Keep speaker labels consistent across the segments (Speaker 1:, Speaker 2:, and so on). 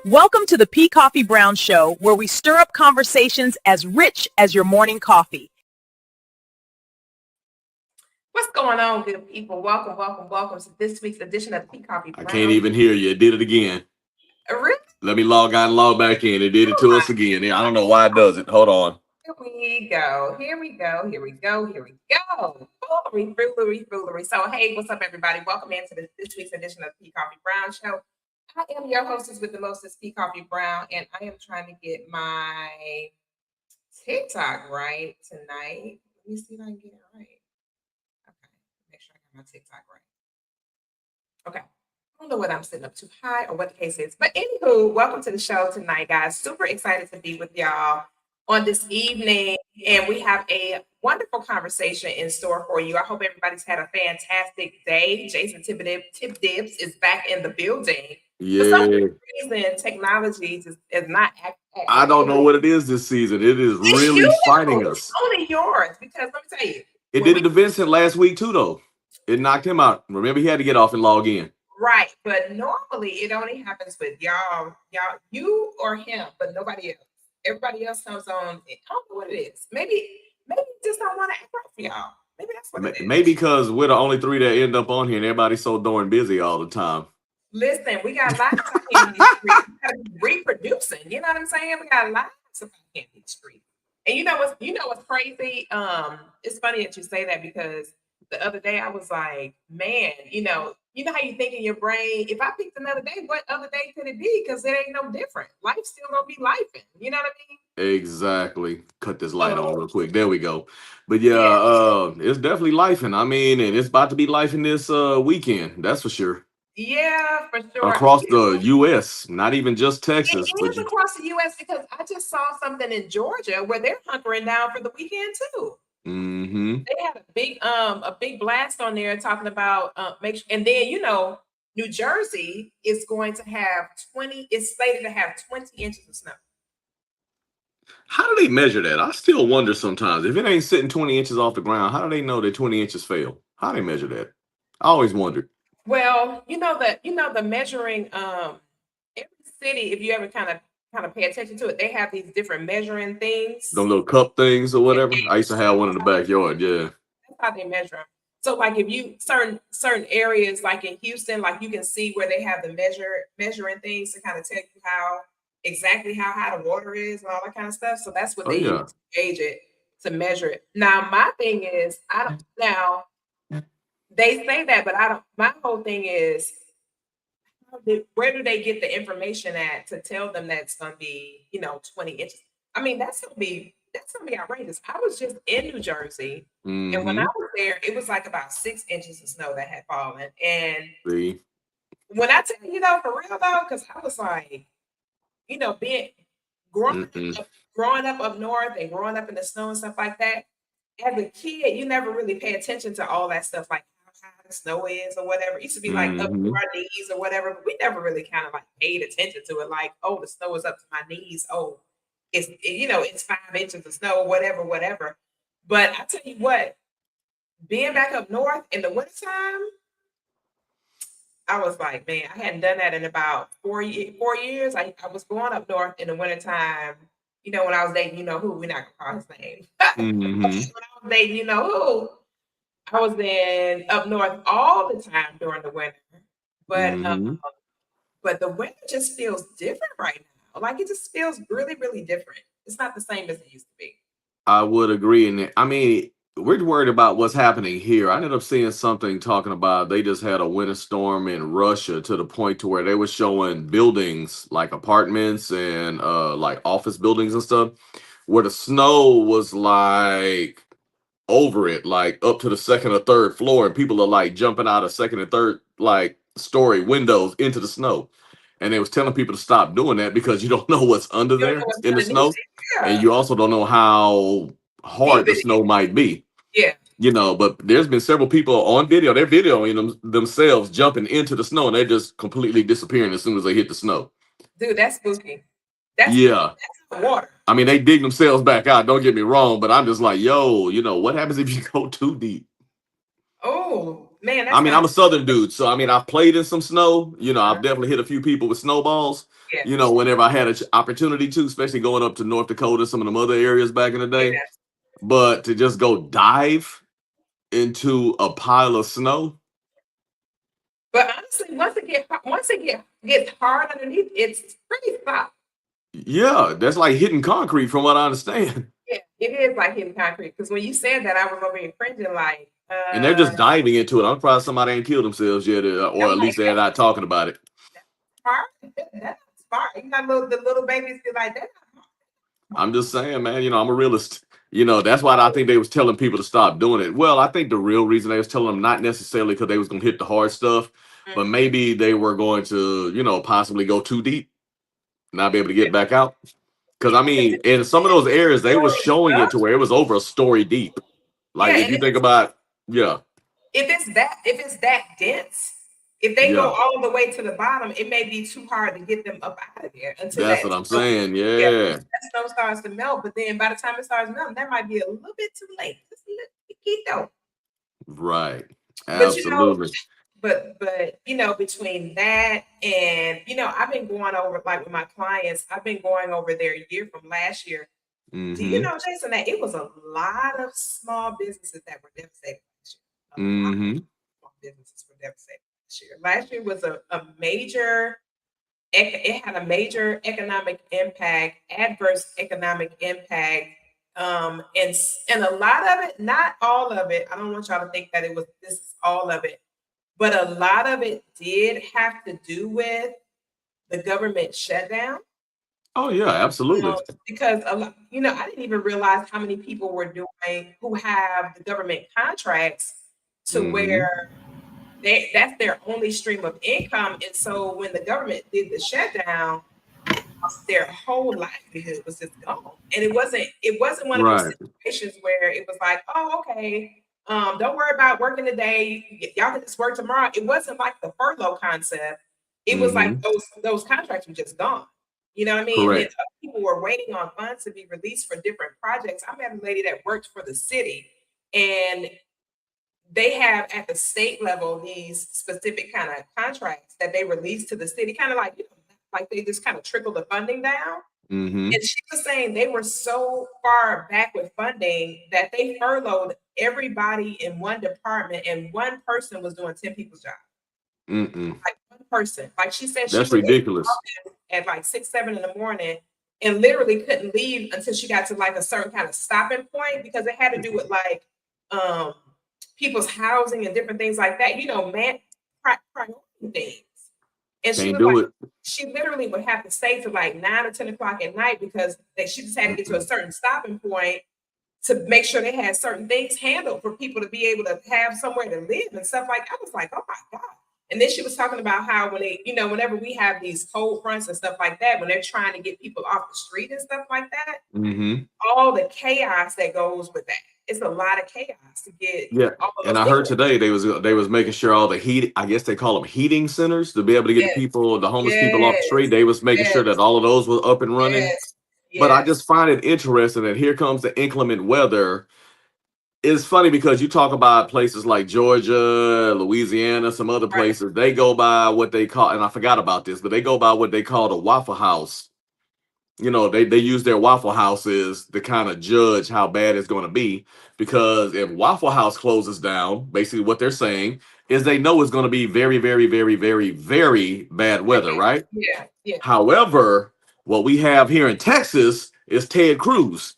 Speaker 1: Welcome to the P Coffee Brown Show, where we stir up conversations as rich as your morning coffee.
Speaker 2: What's going on, good people? Welcome to this week's edition of the P Coffee
Speaker 3: I
Speaker 2: Brown.
Speaker 3: can't even hear you. It did it again.
Speaker 2: Really?
Speaker 3: Let me log out and log back in. It did it to us again. I don't know why it does it. Hold on.
Speaker 2: Here we go. Foolery. So, hey, what's up, everybody? Welcome into this week's edition of the P Coffee Brown Show. I am your hostess with the mostest, P Coffee Brown, and I am trying to get my TikTok right tonight. Let me see if I can get it right. Okay, make sure I got my TikTok right. Okay. I don't know whether I'm sitting up too high or what the case is. But anywho, welcome to the show tonight, guys. Super excited to be with y'all on this evening. And we have a wonderful conversation in store for you. I hope everybody's had a fantastic day. Jason Tip Dibbs is back in the building.
Speaker 3: Yeah.
Speaker 2: For some reason, technology is not acting.
Speaker 3: I don't know what it is this season. It is really fighting us.
Speaker 2: It's only yours, because let me tell you.
Speaker 3: It did it to Vincent last week too, though. It knocked him out. Remember, he had to get off and log in.
Speaker 2: Right, but normally it only happens with y'all, you or him, but nobody else. Everybody else comes on. I don't know what it is. Maybe you just don't want to act right for y'all. Maybe that's what it is.
Speaker 3: Maybe because we're the only three that end up on here, and everybody's so darn busy all the time.
Speaker 2: Listen, we got lots of here in the street. We gotta be reproducing. You know what I'm saying? We got lots of here in the street. And you know what's crazy? It's funny that you say that, because the other day I was like, man, you know how you think in your brain, if I picked another day, what other day could it be? Because it ain't no different. Life's still gonna be lifing. You know what I mean?
Speaker 3: Exactly. Cut this light on real quick. There we go. But yeah, it's definitely lifing. I mean, and it's about to be lifing this weekend. That's for sure.
Speaker 2: Yeah, for sure.
Speaker 3: Across the U.S., not even just Texas.
Speaker 2: It is across the U.S. because I just saw something in Georgia where they're hunkering down for the weekend too.
Speaker 3: Mm-hmm.
Speaker 2: They had a big blast on there talking about and then New Jersey is going to have 20. It's slated to have 20 inches of snow.
Speaker 3: How do they measure that? I still wonder sometimes. If it ain't sitting 20 inches off the ground, how do they know that 20 inches fell? How do they measure that? I always wondered.
Speaker 2: Well, the measuring, every city, if you ever kind of pay attention to it, they have these different measuring things.
Speaker 3: Them little cup things or whatever. I used to have one in the backyard. Yeah.
Speaker 2: That's how they measure them. So, like, if you certain areas, like in Houston, like you can see where they have the measuring things to kind of tell you exactly how high the water is and all that kind of stuff. So that's what they use to gauge it, to measure it. Now, my thing is, they say that, but I don't. My whole thing is, where do they get the information at to tell them that's going to be, 20 inches? I mean, that's going to be outrageous. I was just in New Jersey, and when I was there, it was like about 6 inches of snow that had fallen. And when I tell you, for real though, because I was like, being growing up north and growing up in the snow and stuff like that. As a kid, you never really pay attention to all that stuff, like how high the snow is or whatever. It used to be like up to our knees or whatever, but we never really kind of like paid attention to it. Like, oh, the snow is up to my knees. Oh, it's 5 inches of snow, whatever. But I tell you what, being back up north in the wintertime, I was like, man, I hadn't done that in about 4 years. I was going up north in the wintertime. When I was dating, who, we're not gonna call his name. When I was dating, who, I was in up north all the time during the winter. But the winter just feels different right now. Like, it just feels really, really different. It's not the same as it used to be.
Speaker 3: I would agree. And I mean, we're worried about what's happening here. I ended up seeing something talking about they just had a winter storm in Russia to the point to where they were showing buildings like apartments and like office buildings and stuff where the snow was like over it, like up to the second or third floor, and people are like jumping out of second and third like story windows into the snow. And they was telling people to stop doing that because you don't know what's under there in the snow. And you also don't know how hard the snow might be.
Speaker 2: Yeah.
Speaker 3: But there's been several people on video, they're videoing themselves jumping into the snow, and they're just completely disappearing as soon as they hit the snow.
Speaker 2: Dude, that's spooky.
Speaker 3: That's
Speaker 2: water.
Speaker 3: I mean, they dig themselves back out, don't get me wrong, but I'm just like, yo, what happens if you go too deep?
Speaker 2: Oh, man, that
Speaker 3: I mean, I'm a
Speaker 2: sounds
Speaker 3: Southern dude, so I mean, I've played in some snow. You know,
Speaker 2: uh,
Speaker 3: I've definitely hit a few people with snowballs.
Speaker 2: yeah,
Speaker 3: You know, whenever I had an opportunity to, especially going up to North Dakota, some of them other areas back in the day.
Speaker 2: yeah.
Speaker 3: But to just go dive into a pile of snow,
Speaker 2: But honestly, gets hard underneath, it's pretty soft.
Speaker 3: yeah, that's like hitting concrete, from what I understand.
Speaker 2: Yeah, it is like hitting concrete. Because when you said that, I was over here cringing, like,
Speaker 3: And they're just diving into it. I'm surprised somebody ain't killed themselves yet, or
Speaker 2: I'm
Speaker 3: at
Speaker 2: like,
Speaker 3: least they're not talking about it.
Speaker 2: that's hard. That's smart. You got the little babies be like that.
Speaker 3: I'm just saying, man, you know, I'm a realist. You know, that's why I think they was telling people to stop doing it. Well, I think the real reason they was telling them, not necessarily because they was gonna hit the hard stuff, but
Speaker 2: Mhm.
Speaker 3: maybe they were going to, you know, possibly go too deep, not be able to get back out. Because I
Speaker 2: Because
Speaker 3: mean, in some of those areas, they was
Speaker 2: story
Speaker 3: showing it
Speaker 2: stuff.
Speaker 3: to where it was over a story deep. Like
Speaker 2: Yeah,
Speaker 3: if
Speaker 2: and
Speaker 3: you think about, yeah,
Speaker 2: if it's that dense, if they go
Speaker 3: yeah,
Speaker 2: all the way to the bottom, it may be too hard to get them up out of there until
Speaker 3: that's
Speaker 2: that
Speaker 3: what I'm
Speaker 2: snow,
Speaker 3: saying.
Speaker 2: yeah,
Speaker 3: Yeah,
Speaker 2: that snow starts to melt. But then by the time it starts melting, that might be a little bit too late. Just a little bit though.
Speaker 3: right,
Speaker 2: But you know,
Speaker 3: absolutely.
Speaker 2: but you know, between that and you know, I've been going over like with my clients, I've been going over their year from last year. Do you
Speaker 3: Mm-hmm.
Speaker 2: know, Jason, that it was a lot of small businesses that were devastated last year? A lot
Speaker 3: Mm-hmm.
Speaker 2: of small businesses were devastated last year. Last year was a major, it had a major economic impact, adverse economic impact. And a lot of it, not all of it. I don't want y'all to think that this is all of it, but a lot of it did have to do with the government shutdown.
Speaker 3: Oh yeah, absolutely.
Speaker 2: Because a lot, you know, I didn't even realize how many people were doing who have the government contracts to
Speaker 3: Mm-hmm.
Speaker 2: where that's their only stream of income. And so when the government did the shutdown, their whole livelihood was just gone. And it wasn't one of those
Speaker 3: Right.
Speaker 2: situations where it was like, oh, okay, don't worry about working today. Y'all can just work tomorrow. It wasn't like the furlough concept. It was like
Speaker 3: Mm-hmm.
Speaker 2: those contracts were just gone. You know what I mean? And then
Speaker 3: Correct.
Speaker 2: other people were waiting on funds to be released for different projects. I met a lady that worked for the city, and they have at the state level these specific kind of contracts that they release to the city, kind of like, you know, like they just kind of trickle the funding down.
Speaker 3: Mm-hmm.
Speaker 2: And she was saying they were so far back with funding that they furloughed everybody in one department, and one person was doing 10 people's job.
Speaker 3: Mm-mm.
Speaker 2: Like one person. Like she said she
Speaker 3: That's
Speaker 2: was in the
Speaker 3: ridiculous.
Speaker 2: office at like 6, 7 in the morning and literally couldn't leave until she got to like a certain kind of stopping point because it had to do with like um people's housing and different things like that, you know, man, priority things. And she
Speaker 3: Can't
Speaker 2: was like,
Speaker 3: do it.
Speaker 2: she literally would have to stay to like 9 or 10 o'clock at night because she just had to get to a
Speaker 3: Mm-mm.
Speaker 2: certain stopping point to make sure they had certain things handled for people to be able to have somewhere to live and stuff like that. I was like, oh my God. And then she was talking about how when they, you know, whenever we have these cold fronts and stuff like that, when they're trying to get people off the street and stuff like that,
Speaker 3: Mm-hmm.
Speaker 2: all the chaos that goes with that. It's a lot of chaos to get
Speaker 3: Yeah.
Speaker 2: all of
Speaker 3: And
Speaker 2: those
Speaker 3: I
Speaker 2: things.
Speaker 3: heard today they was making sure all the heat, I guess they call them heating centers, to be able to get
Speaker 2: Yes,
Speaker 3: the homeless people off the street.
Speaker 2: yes,
Speaker 3: They was making sure that
Speaker 2: yes,
Speaker 3: all of those were up and running.
Speaker 2: yes,
Speaker 3: But I
Speaker 2: yes.
Speaker 3: just find it interesting that here comes the inclement weather. It's funny because you talk about places like Georgia, Louisiana, some other
Speaker 2: Right.
Speaker 3: places, they go by what they call, and I forgot about this, but they go by what they call the Waffle House. You know, they use their Waffle Houses to kind of judge how bad it's going to be. Because if Waffle House closes down, basically what they're saying is they know it's going to be very, very, very, very, very bad weather, right?
Speaker 2: Yeah, yeah.
Speaker 3: However, what we have here in Texas is Ted Cruz.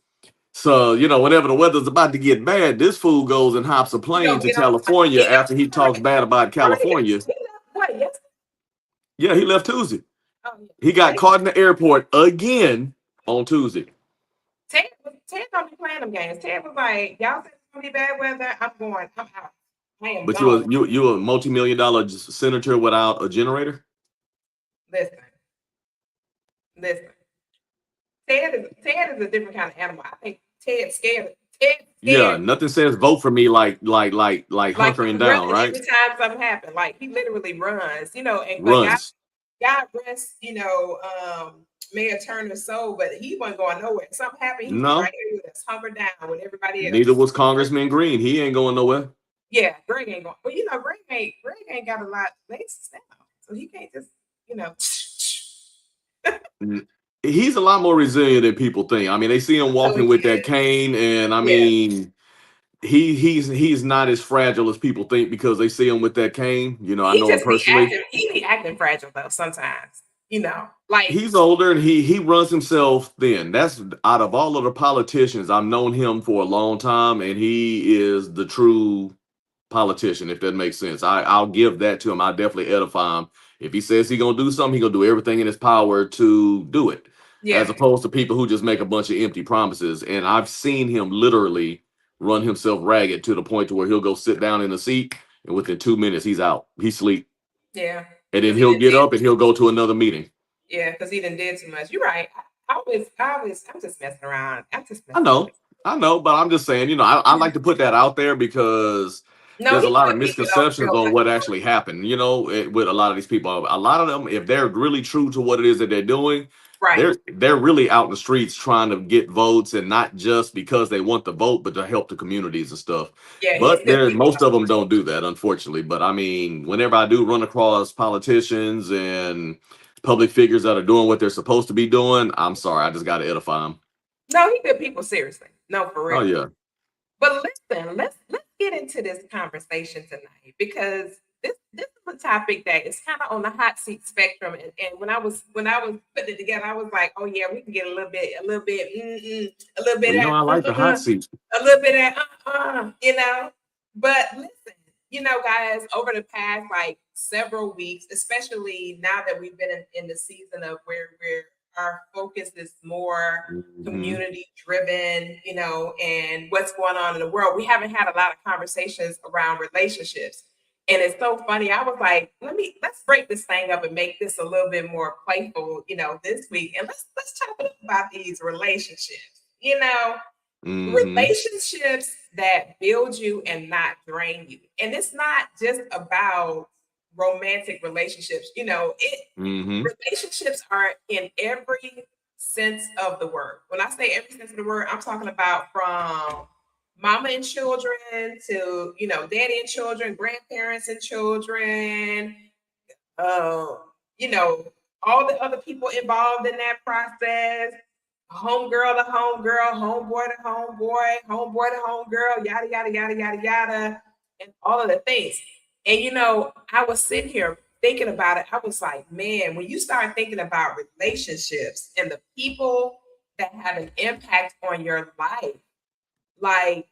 Speaker 3: So, you know, whenever the weather's about to get bad, this fool goes and hops a
Speaker 2: You
Speaker 3: plane
Speaker 2: don't
Speaker 3: to
Speaker 2: get on.
Speaker 3: California
Speaker 2: He got
Speaker 3: after he talks
Speaker 2: already.
Speaker 3: bad about
Speaker 2: Already got.
Speaker 3: California.
Speaker 2: He left what? Yes.
Speaker 3: Yeah, he left Tuesday.
Speaker 2: Oh, yeah.
Speaker 3: He
Speaker 2: But
Speaker 3: got caught in the airport again on Tuesday.
Speaker 2: Ted don't be playing them games. Ted was like, y'all said it's gonna be bad weather. I'm going. I'm out. I am
Speaker 3: But
Speaker 2: gone.
Speaker 3: you a multi-million-dollar senator without a generator?
Speaker 2: Listen, listen. Ted is a different kind of animal. I think Ted's scared. Ted's
Speaker 3: Yeah,
Speaker 2: scared.
Speaker 3: nothing says vote for me like
Speaker 2: Like
Speaker 3: hunkering
Speaker 2: he's
Speaker 3: down,
Speaker 2: running
Speaker 3: right?
Speaker 2: every time something happens. Like he literally runs, you know. And but
Speaker 3: Runs.
Speaker 2: God rest, you know, Mayor Turner's soul, but he wasn't going nowhere. Something happened, he was right
Speaker 3: No,
Speaker 2: here with us, hunkered down with everybody else.
Speaker 3: neither was Congressman Green. He ain't going nowhere.
Speaker 2: Yeah, Greg ain't going. But Greg ain't got a lot of legs now, so he can't just you know.
Speaker 3: Mm, he's a lot more resilient than people think. I mean, they see him
Speaker 2: So he
Speaker 3: walking with that
Speaker 2: is.
Speaker 3: cane, and I
Speaker 2: Yeah,
Speaker 3: mean, he's not as fragile as people think because they see him with that cane. You know, I
Speaker 2: he
Speaker 3: know him
Speaker 2: just be
Speaker 3: personally.
Speaker 2: acting. He be acting fragile though sometimes. Like
Speaker 3: He's older and he runs himself thin. That's out of all of the politicians, I've known him for a long time, and he is the true politician, if that makes sense. I'll give that to him. I definitely edify him. If he says he's gonna do something, he's gonna do everything in his power to do it.
Speaker 2: yeah,
Speaker 3: As opposed to people who just make a bunch of empty promises. And I've seen him literally run himself ragged to the point to where he'll go sit down in the seat and within 2 minutes he's out. He's asleep.
Speaker 2: yeah.
Speaker 3: And then
Speaker 2: Because he
Speaker 3: he'll
Speaker 2: done
Speaker 3: get
Speaker 2: did.
Speaker 3: up and he'll go to another meeting.
Speaker 2: Yeah, because he done did too much. You're right. I'm just messing around. I'm just
Speaker 3: I
Speaker 2: messing around.
Speaker 3: know, I know, but I'm just saying, I like to put that out there because
Speaker 2: No,
Speaker 3: there's a
Speaker 2: he
Speaker 3: lot of
Speaker 2: put people on
Speaker 3: misconceptions
Speaker 2: real
Speaker 3: on
Speaker 2: life
Speaker 3: what
Speaker 2: alert.
Speaker 3: actually happened. With a lot of these people, a lot of them, if they're really true to what it is that they're doing,
Speaker 2: Right.
Speaker 3: they're really out in the streets trying to get votes, and not just because they want the vote, but to help the communities and stuff.
Speaker 2: Yeah, he's
Speaker 3: But
Speaker 2: good
Speaker 3: there,
Speaker 2: people.
Speaker 3: most of them don't do that, unfortunately. But I mean, whenever I do run across politicians and public figures that are doing what they're supposed to be doing, I'm sorry, I just got to edify them.
Speaker 2: No, he good people. Seriously, no, for
Speaker 3: Oh
Speaker 2: real.
Speaker 3: yeah.
Speaker 2: But listen, let's get into this conversation tonight because this is a topic that is kind of on the hot seat spectrum. And when I was putting it together, I was like, oh yeah, we can get a little
Speaker 3: Well,
Speaker 2: bit
Speaker 3: I like the hot
Speaker 2: at
Speaker 3: seat.
Speaker 2: a little bit at But listen, guys, over the past like several weeks, especially now that we've been in the season of where our focus is more
Speaker 3: Mhm.
Speaker 2: community driven, and what's going on in the world. We haven't had a lot of conversations around relationships. And it's so funny. I was like, let's break this thing up and make this a little bit more playful, this week. And let's talk about these relationships.
Speaker 3: Mhm.
Speaker 2: Relationships that build you and not drain you. And it's not just about romantic relationships.
Speaker 3: Mhm.
Speaker 2: Relationships are in every sense of the word. When I say every sense of the word, I'm talking about from mama and children to, daddy and children, grandparents and children, uh, you know, all the other people involved in that process, homegirl to homegirl, homeboy to homeboy, homeboy to homegirl, yada, yada, yada, yada, yada, and all of the things. And, I was sitting here thinking about it. I was like, man, when you start thinking about relationships and the people that have an impact on your life, like,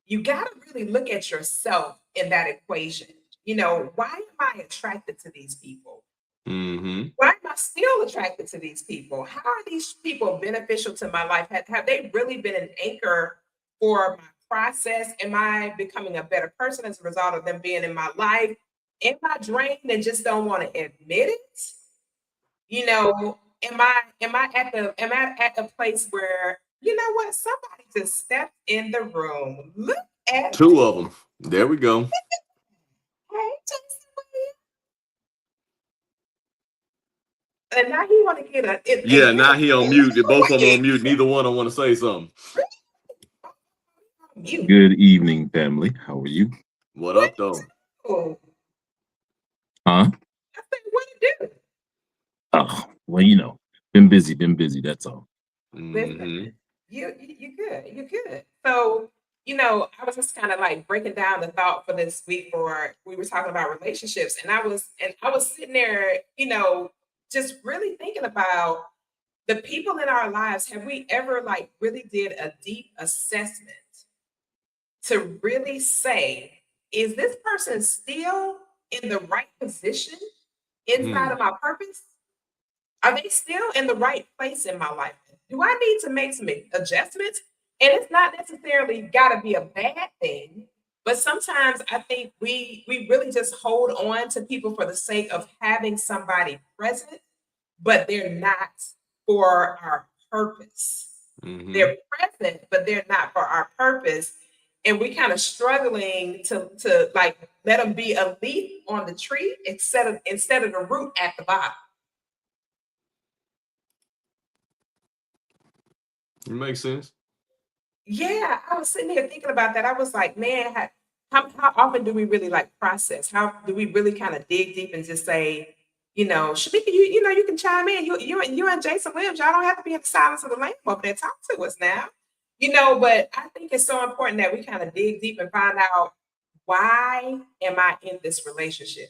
Speaker 2: you got to really look at yourself in that equation. Why am I attracted to these people?
Speaker 3: Mhm.
Speaker 2: Why am I still attracted to these people? How are these people beneficial to my life? Have they really been an anchor for my process? Am I becoming a better person as a result of them being in my life? Am I drained and just don't want to admit it? Am I at a place where somebody just stepped in the room? Look at
Speaker 3: Two of them. There we go.
Speaker 2: hey, Jason, and now he want to get
Speaker 3: Yeah,
Speaker 2: get
Speaker 3: now he on mute. Both of them on mute. Neither one of them want to say something.
Speaker 2: you.
Speaker 4: Good evening, family. How are you?
Speaker 3: What
Speaker 2: What
Speaker 3: up, though?
Speaker 2: do?
Speaker 4: Huh?
Speaker 2: I said, what to do?
Speaker 4: Oh, well, been busy. That's all.
Speaker 2: Listen,
Speaker 3: Mhm.
Speaker 2: you good. You good. So, I was just kind of like breaking down the thought for this week for we were talking about relationships, and I was sitting there, just really thinking about the people in our lives. Have we ever like really did a deep assessment to really say, is this person still in the right position inside
Speaker 3: Hmm.
Speaker 2: of my purpose? Are they still in the right place in my life? Do I need to make some adjustments? And it's not necessarily got to be a bad thing, but sometimes I think we really just hold on to people for the sake of having somebody present, but they're not for our purpose.
Speaker 3: Mhm.
Speaker 2: They're present, but they're not for our purpose. And we kind of struggling to like let them be a leaf on the tree instead of the root at the bottom.
Speaker 3: It makes sense.
Speaker 2: Yeah, I was sitting here thinking about that. I was like, man, how often do we really like process? How do we really kind of dig deep and just say, Shamika, you can chime in. You and Jason Williams, y'all don't have to be in the silence of the lamb over there. Talk to us now. But I think it's so important that we kind of dig deep and find out, why am I in this relationship?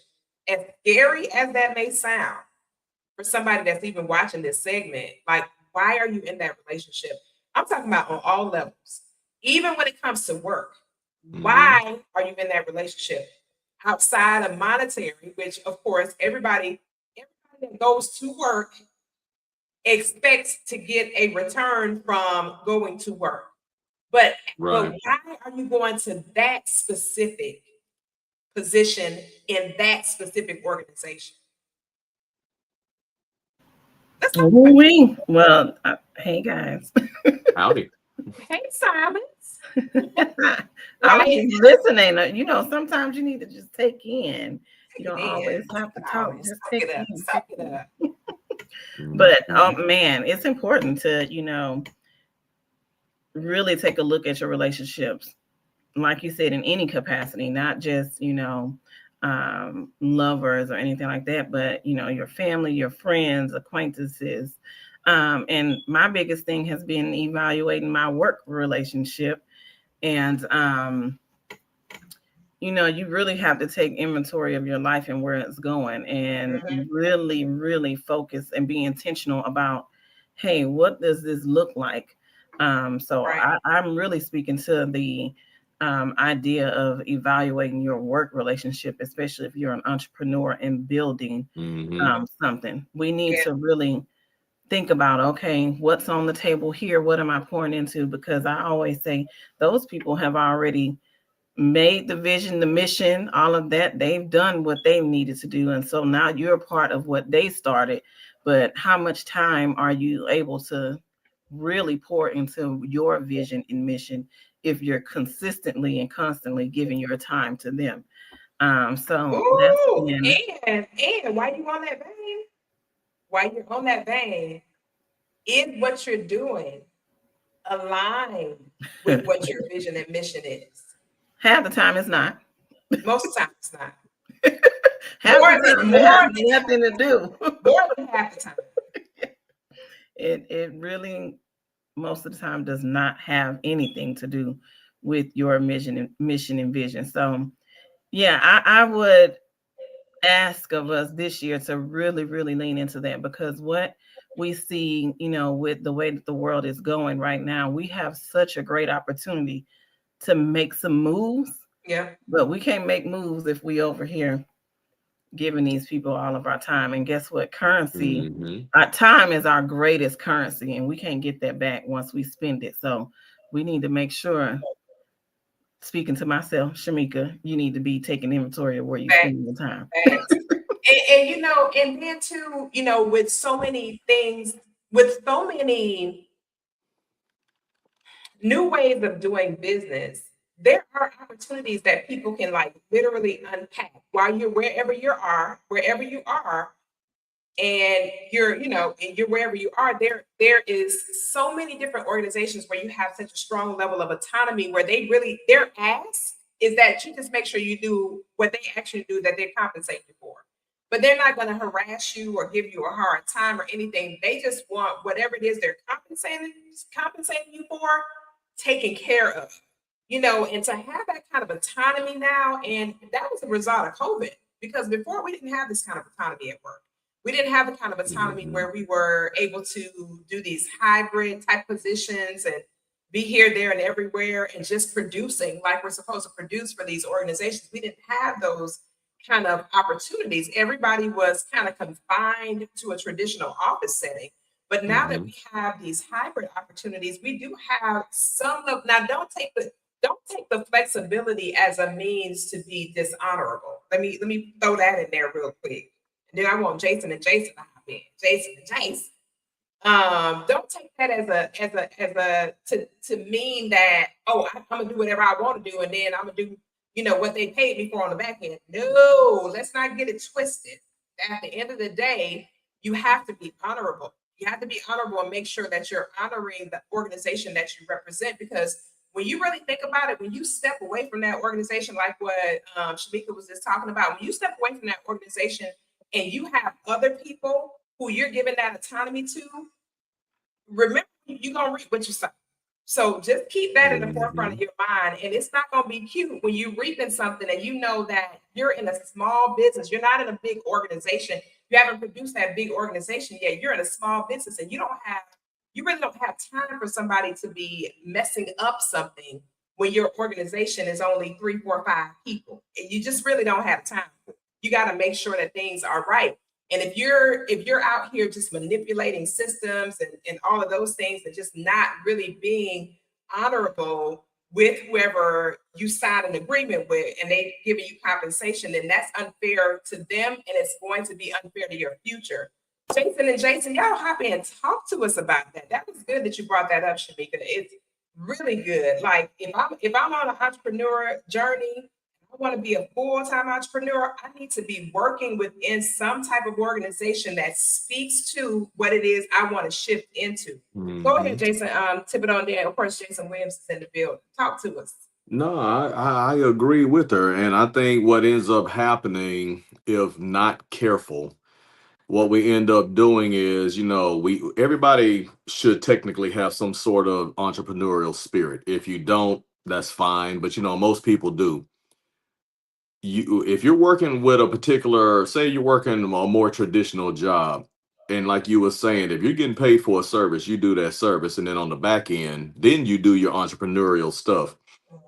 Speaker 2: As scary as that may sound for somebody that's even watching this segment, like, why are you in that relationship? I'm talking about on all levels. Even when it comes to work, why are you in that relationship? Outside of monetary, which of course everybody that goes to work expects to get a return from going to work. But
Speaker 3: Right.
Speaker 2: why are you going to that specific position in that specific organization? Let's talk about it.
Speaker 5: Well, hey guys.
Speaker 3: Howdy.
Speaker 2: Hey, Simons.
Speaker 5: I was
Speaker 2: Right?
Speaker 5: just listening. Sometimes you need to just take in. You don't
Speaker 2: Yeah.
Speaker 5: always have to talk.
Speaker 2: Oh,
Speaker 5: Just
Speaker 2: suck
Speaker 5: take
Speaker 2: it up.
Speaker 5: in.
Speaker 2: Suck it up.
Speaker 5: But
Speaker 3: Mhm.
Speaker 5: man, it's important to, really take a look at your relationships, like you said, in any capacity, not just, lovers or anything like that, but your family, your friends, acquaintances. And my biggest thing has been evaluating my work relationship. And you really have to take inventory of your life and where it's going, and really, really focus and be intentional about, hey, what does this look like? So
Speaker 2: Right.
Speaker 5: I'm really speaking to the idea of evaluating your work relationship, especially if you're an entrepreneur and building something. We need
Speaker 2: Yeah.
Speaker 5: to really think about, okay, what's on the table here? What am I pouring into? Because I always say those people have already made the vision, the mission, all of that. They've done what they needed to do. And so now you're a part of what they started. But how much time are you able to really pour into your vision and mission if you're consistently and constantly giving your time to them? So that's
Speaker 2: Ooh,
Speaker 5: been
Speaker 2: and while you're on that vein, is what you're doing aligned with what your vision and mission is?
Speaker 5: half the time it's not.
Speaker 2: Most of the time it's not.
Speaker 5: Half
Speaker 2: More
Speaker 5: the
Speaker 2: than
Speaker 5: time it has nothing to do.
Speaker 2: more than half the time.
Speaker 5: It really most of the time does not have anything to do with your mission and vision. So yeah, I would ask of us this year to really, really lean into that, because what we see, with the way that the world is going right now, we have such a great opportunity to make some moves,
Speaker 2: Yeah.
Speaker 5: but we can't make moves if we over here giving these people all of our time. And guess what? Currency, our time is our greatest currency, and we can't get that back once we spend it. So we need to make sure, speaking to myself, Shamika, you need to be taking inventory of where you spend your time.
Speaker 2: Thanks. And then too, with so many things, with so many new ways of doing business, there are opportunities that people can like literally unpack while you're wherever you are, and you're wherever you are. There is so many different organizations where you have such a strong level of autonomy, where their ask is that you just make sure you do what they actually do, that they compensate you for. But they're not going to harass you or give you a hard time or anything. They just want whatever it is they're compensating you for taken care of. And to have that kind of autonomy now, and that was a result of COVID, because before we didn't have this kind of autonomy at work. We didn't have the kind of autonomy where we were able to do these hybrid type positions and be here, there, and everywhere, and just producing like we're supposed to produce for these organizations. We didn't have those kind of opportunities. Everybody was kind of confined to a traditional office setting. But now that we have these hybrid opportunities, we do have some of. Now, don't take the flexibility as a means to be dishonorable. Let me throw that in there real quick. And then I want Jason and Jason to hop in. Jason and Jason. Don't take that to mean that, oh, I'm gonna do whatever I want to do, and then I'm gonna do what they paid me for on the back end. No, let's not get it twisted. At the end of the day, you have to be honorable. You have to be honorable and make sure that you're honoring the organization that you represent, because when you really think about it, when you step away from that organization, like what Shamika was just talking about, when you step away from that organization and you have other people who you're giving that autonomy to, remember you're gonna reap what you sow. So just keep that in the forefront of your mind. And it's not gonna be cute when you're reaping something and you know that you're in a small business, you're not in a big organization, you haven't produced that big organization yet, you're in a small business and you really don't have time for somebody to be messing up something when your organization is only 3, 4, 5 people. And you just really don't have time. You got to make sure that things are right. And if you're out here just manipulating systems and all of those things and just not really being honorable with whoever you sign an agreement with and they giving you compensation, then that's unfair to them and it's going to be unfair to your future. Jason, y'all hop in and talk to us about that. That was good that you brought that up, Shamika. It's really good. Like if I'm on an entrepreneur journey, I want to be a full-time entrepreneur, I need to be working within some type of organization that speaks to what it is I want to shift into. Go ahead, Jason. Tip it on there. Of course, Jason Williams is in the building. Talk to us.
Speaker 3: No, I agree with her. And I think what ends up happening, if not careful, what we end up doing is, everybody should technically have some sort of entrepreneurial spirit. If you don't, that's fine. But, most people do. If you're working with a particular, say you're working a more traditional job, and like you were saying, if you're getting paid for a service, you do that service, and then on the back end, then you do your entrepreneurial stuff.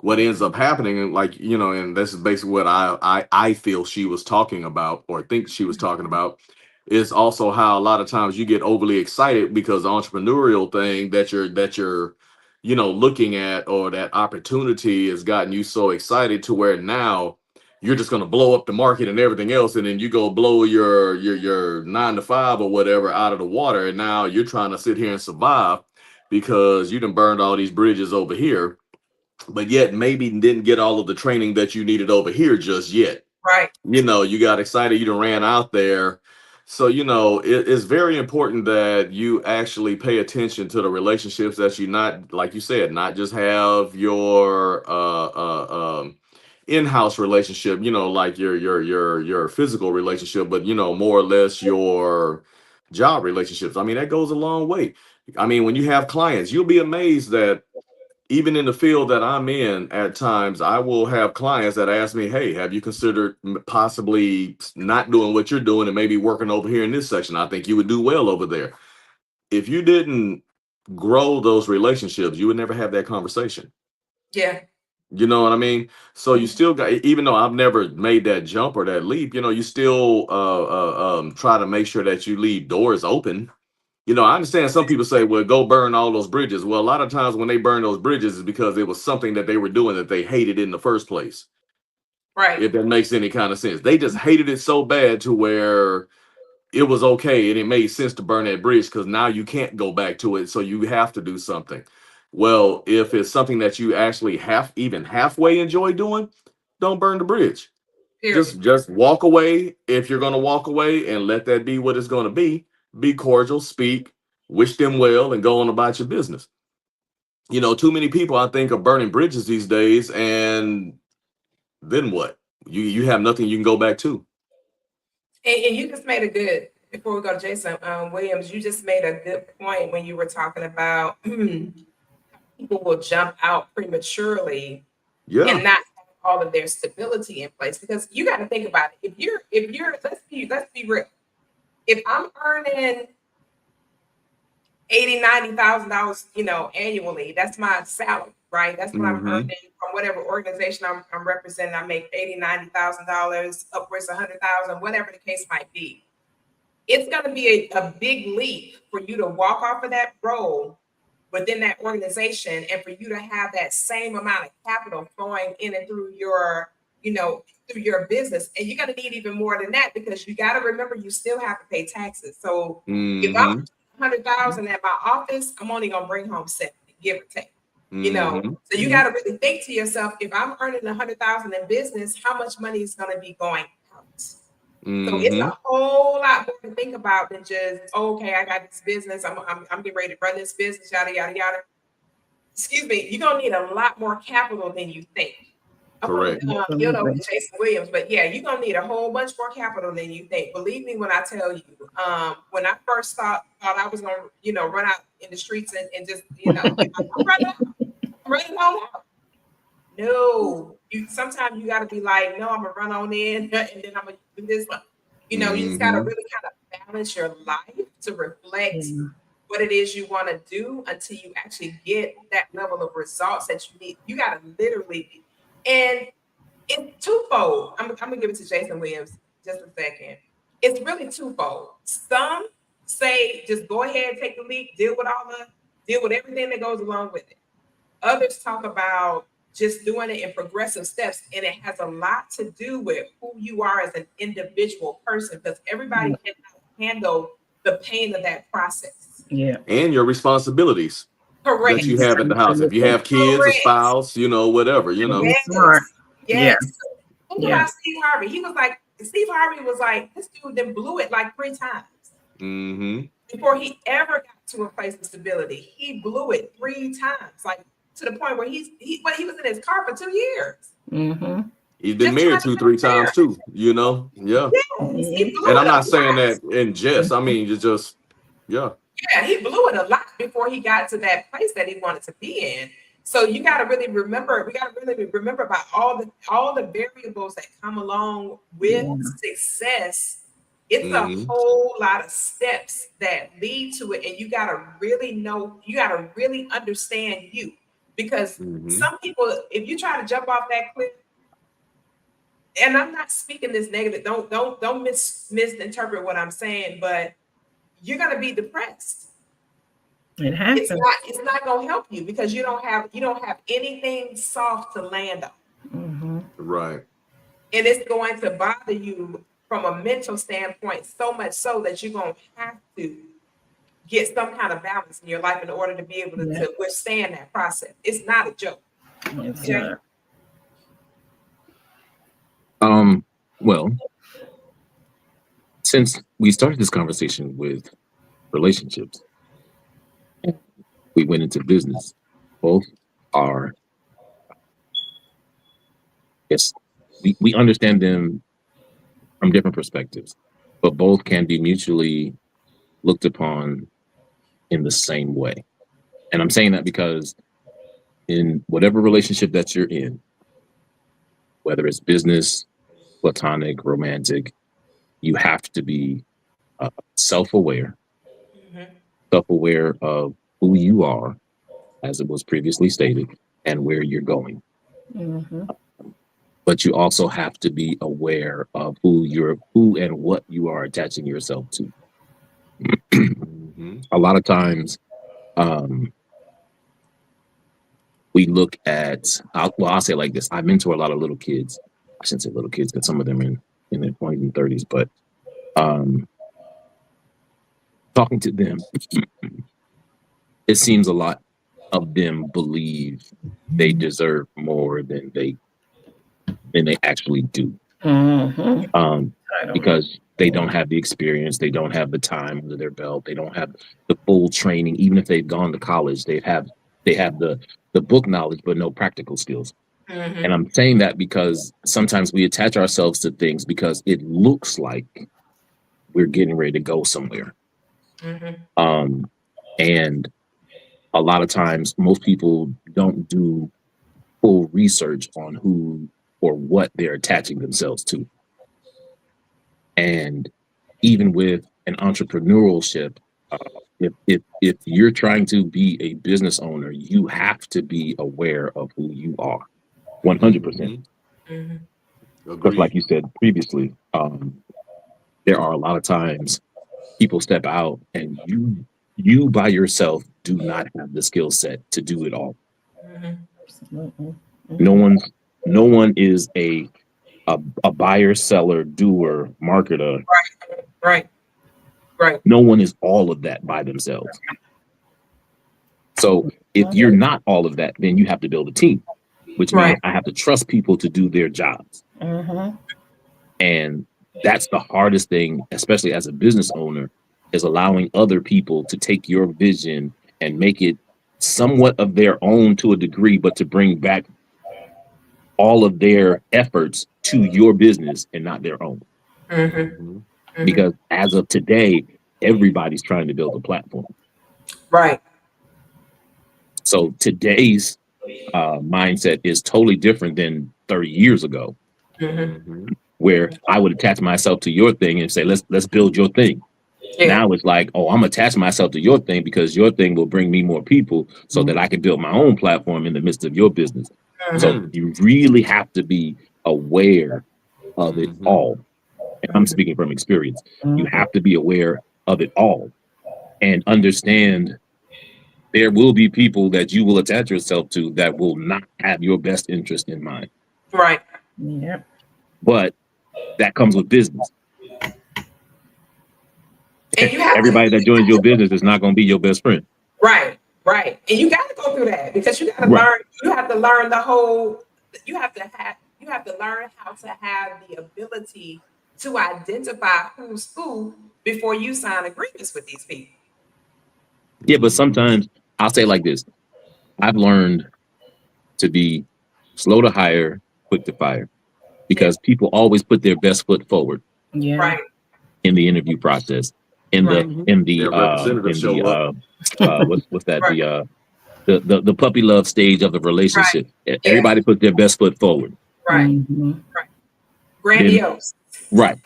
Speaker 3: What ends up happening, and and this is basically what I feel she was talking about, or think she was talking about, is also how a lot of times you get overly excited because the entrepreneurial thing that you're looking at, or that opportunity has gotten you so excited to where now you're just going to blow up the market and everything else, and then you go blow your 9 to 5 or whatever out of the water, and now you're trying to sit here and survive because you done burned all these bridges over here, but yet maybe didn't get all of the training that you needed over here just yet.
Speaker 2: Right.
Speaker 3: You got excited, you done ran out there. So, it's very important that you actually pay attention to the relationships that you, not, like you said, not just have your in-house relationship, like your physical relationship, but more or less your job relationships. I mean, that goes a long way. I mean, when you have clients, you'll be amazed that even in the field that I'm in, at times I will have clients that ask me, hey, have you considered possibly not doing what you're doing and maybe working over here in this section? I think you would do well over there. If you didn't grow those relationships, you would never have that conversation.
Speaker 2: Yeah.
Speaker 3: You know what I mean? So you still got, even though I've never made that jump or that leap, you still try to make sure that you leave doors open. I understand some people say, well, go burn all those bridges. Well, a lot of times when they burn those bridges is because it was something that they were doing that they hated in the first place.
Speaker 2: Right.
Speaker 3: If that makes any kind of sense. They just hated it so bad to where it was okay and it made sense to burn that bridge because now you can't go back to it. So you have to do something. Well, if it's something that you actually even halfway enjoy doing, don't burn the bridge.
Speaker 2: Period.
Speaker 3: Just walk away if you're going to walk away, and let that be what it's going to be. Be cordial, speak, wish them well, and go on about your business. Too many people, I think, are burning bridges these days, and then what? You have nothing you can go back to.
Speaker 2: And you just made a good, before we go to Jason Williams, you just made a good point when you were talking about people will jump out prematurely and not have all of their stability in place. Because you got to think about it. If you're let's be real. If I'm earning $80,000-$90,000, annually, that's my salary, right? That's what I'm earning from whatever organization I'm representing. I make $80,000-$90,000, upwards of $100,000, whatever the case might be. It's going to be a big leap for you to walk off of that role within that organization and for you to have that same amount of capital flowing in and through your, through your business. And you're going to need even more than that because you got to remember you still have to pay taxes. So if I'm 100,000 at my office, I'm only going to bring home 70, give or take. So you got to really think to yourself, if I'm earning 100,000 in business, how much money is going to be going out? So it's a whole lot more to think about than just, okay, I got this business. I'm getting ready to run this business, yada, yada, yada. excuse me, you're gonna need a lot more capital than you think.
Speaker 3: Correct.
Speaker 2: You'll know
Speaker 5: Absolutely.
Speaker 2: Jason Williams, but yeah, you're gonna need a whole bunch more capital than you think. Believe me when I tell you, when I first thought I was gonna, run out in the streets and just, I'm running all out. No, sometimes you gotta be like, no, I'm gonna run on in and then I'm gonna do this one. You just gotta
Speaker 3: Mhm.
Speaker 2: really kind of balance your life to reflect
Speaker 5: Yeah.
Speaker 2: what it is you want to do until you actually get that level of results that you need. You got to literally, and it's twofold. I'm gonna give it to Jason Williams just a second. It's really twofold. Some say just go ahead, take the leap, deal with everything that goes along with it. Others talk about just doing it in progressive steps, and it has a lot to do with who you are as an individual person, because everybody cannot handle the pain of that process.
Speaker 5: Yeah.
Speaker 3: And your responsibilities that
Speaker 2: Correct.
Speaker 3: you have at the house. If you have kids, a
Speaker 2: Correct.
Speaker 3: spouse, whatever,
Speaker 5: Be smart.
Speaker 2: Yes. Think
Speaker 5: Yeah.
Speaker 2: about Steve Harvey. Steve Harvey was like, this dude then blew it like 3 times
Speaker 3: Mm-hmm.
Speaker 2: before he ever got to a place of stability. He blew it 3 times, like to the point where he was in his car for 2 years.
Speaker 5: Mm-hmm.
Speaker 3: He's been
Speaker 2: Just
Speaker 3: married
Speaker 2: trying to
Speaker 3: 2-3
Speaker 2: prepare.
Speaker 3: times too, Yeah.
Speaker 2: Yes, he blew
Speaker 3: And
Speaker 2: it
Speaker 3: I'm
Speaker 2: a
Speaker 3: not saying
Speaker 2: lot.
Speaker 3: that in jest. I mean, it's just, yeah.
Speaker 2: Yeah, he blew it a lot before he got to that place that he wanted to be in. So you got to really remember. We got to really remember about all the variables that come along with success. It's a
Speaker 3: Mhm.
Speaker 2: whole lot of steps that lead to it, and you got to really know. You got to really understand you, because
Speaker 3: Mhm.
Speaker 2: some people, if you try to jump off that cliff, and I'm not speaking this negative. Don't misinterpret what I'm saying, but you're gonna be depressed.
Speaker 5: It happens.
Speaker 2: It's not gonna help you because you don't have anything soft to land on.
Speaker 5: Mm-hmm.
Speaker 3: Right.
Speaker 2: And it's going to bother you from a mental standpoint, so much so that you're gonna have to get some kind of balance in your life in order to be able to withstand that process. It's not a joke.
Speaker 5: It's
Speaker 2: Okay?
Speaker 5: not.
Speaker 4: Well, since we started this conversation with relationships, we went into business. Both are, yes, we understand them from different perspectives, but both can be mutually looked upon in the same way. And I'm saying that because in whatever relationship that you're in, whether it's business, platonic, romantic, you have to be self-aware, self-aware of who you are, as it was previously stated, and where you're going.
Speaker 5: Mm-hmm.
Speaker 4: But you also have to be aware of who and what you are attaching yourself to.
Speaker 3: Mhm.
Speaker 4: A lot of times, we look at, I'll say it like this. I mentor a lot of little kids. I shouldn't say little kids because some of them are in their 20s and 30s, but talking to them, it seems a lot of them believe they deserve more than they actually do.
Speaker 5: Mm-hmm.
Speaker 4: Because they don't have the experience, they don't have the time under their belt, they don't have the full training. Even if they've gone to college, they have the book knowledge but no practical skills. And I'm saying that because sometimes we attach ourselves to things because it looks like we're getting ready to go somewhere. And a lot of times most people don't do full research on who or what they're attaching themselves to. And even with an entrepreneurship, if you're trying to be a business owner, you have to be aware of who you are, 100%. Because, like you said previously, there are a lot of times people step out, and you by yourself do not have the skill set to do it all.
Speaker 5: Absolutely.
Speaker 4: No one is a buyer, seller, doer, marketer.
Speaker 2: Right.
Speaker 4: No one is all of that by themselves. So if you're not all of that, then you have to build a team, which means I have to trust people to do their jobs.
Speaker 5: Mm-hmm.
Speaker 4: And that's the hardest thing, especially as a business owner, is allowing other people to take your vision and make it somewhat of their own to a degree, but to bring back all of their efforts to your business and not their own. Because as of today, everybody's trying to build a platform.
Speaker 2: Right.
Speaker 4: So today's mindset is totally different than 30 years ago, where I would attach myself to your thing and say, let's build your thing.
Speaker 2: Yeah.
Speaker 4: Now it's like, oh, I'm attaching myself to your thing because your thing will bring me more people so that I can build my own platform in the midst of your business. So you really have to be aware of it all. And I'm speaking from experience. You have to be aware of it all and understand there will be people that you will attach yourself to that will not have your best interest in mind.
Speaker 2: Right.
Speaker 5: Yep.
Speaker 4: But that comes with business.
Speaker 2: And you have
Speaker 4: Everybody that joins your business is not going to be your best friend.
Speaker 2: Right. Right. And you got to go through that because you got to learn. You have to learn the whole. You have to learn how to have the ability to identify who's who before you sign agreements with these people.
Speaker 4: Yeah, but sometimes I'll say like this. I've learned to be slow to hire, quick to fire, because people always put their best foot forward.
Speaker 5: Yeah.
Speaker 2: Right.
Speaker 4: In the interview process, what's that?
Speaker 2: Right.
Speaker 4: The puppy love stage of the relationship. Right. Everybody put their best foot forward.
Speaker 2: Right. Right. Grandiose.
Speaker 4: Right.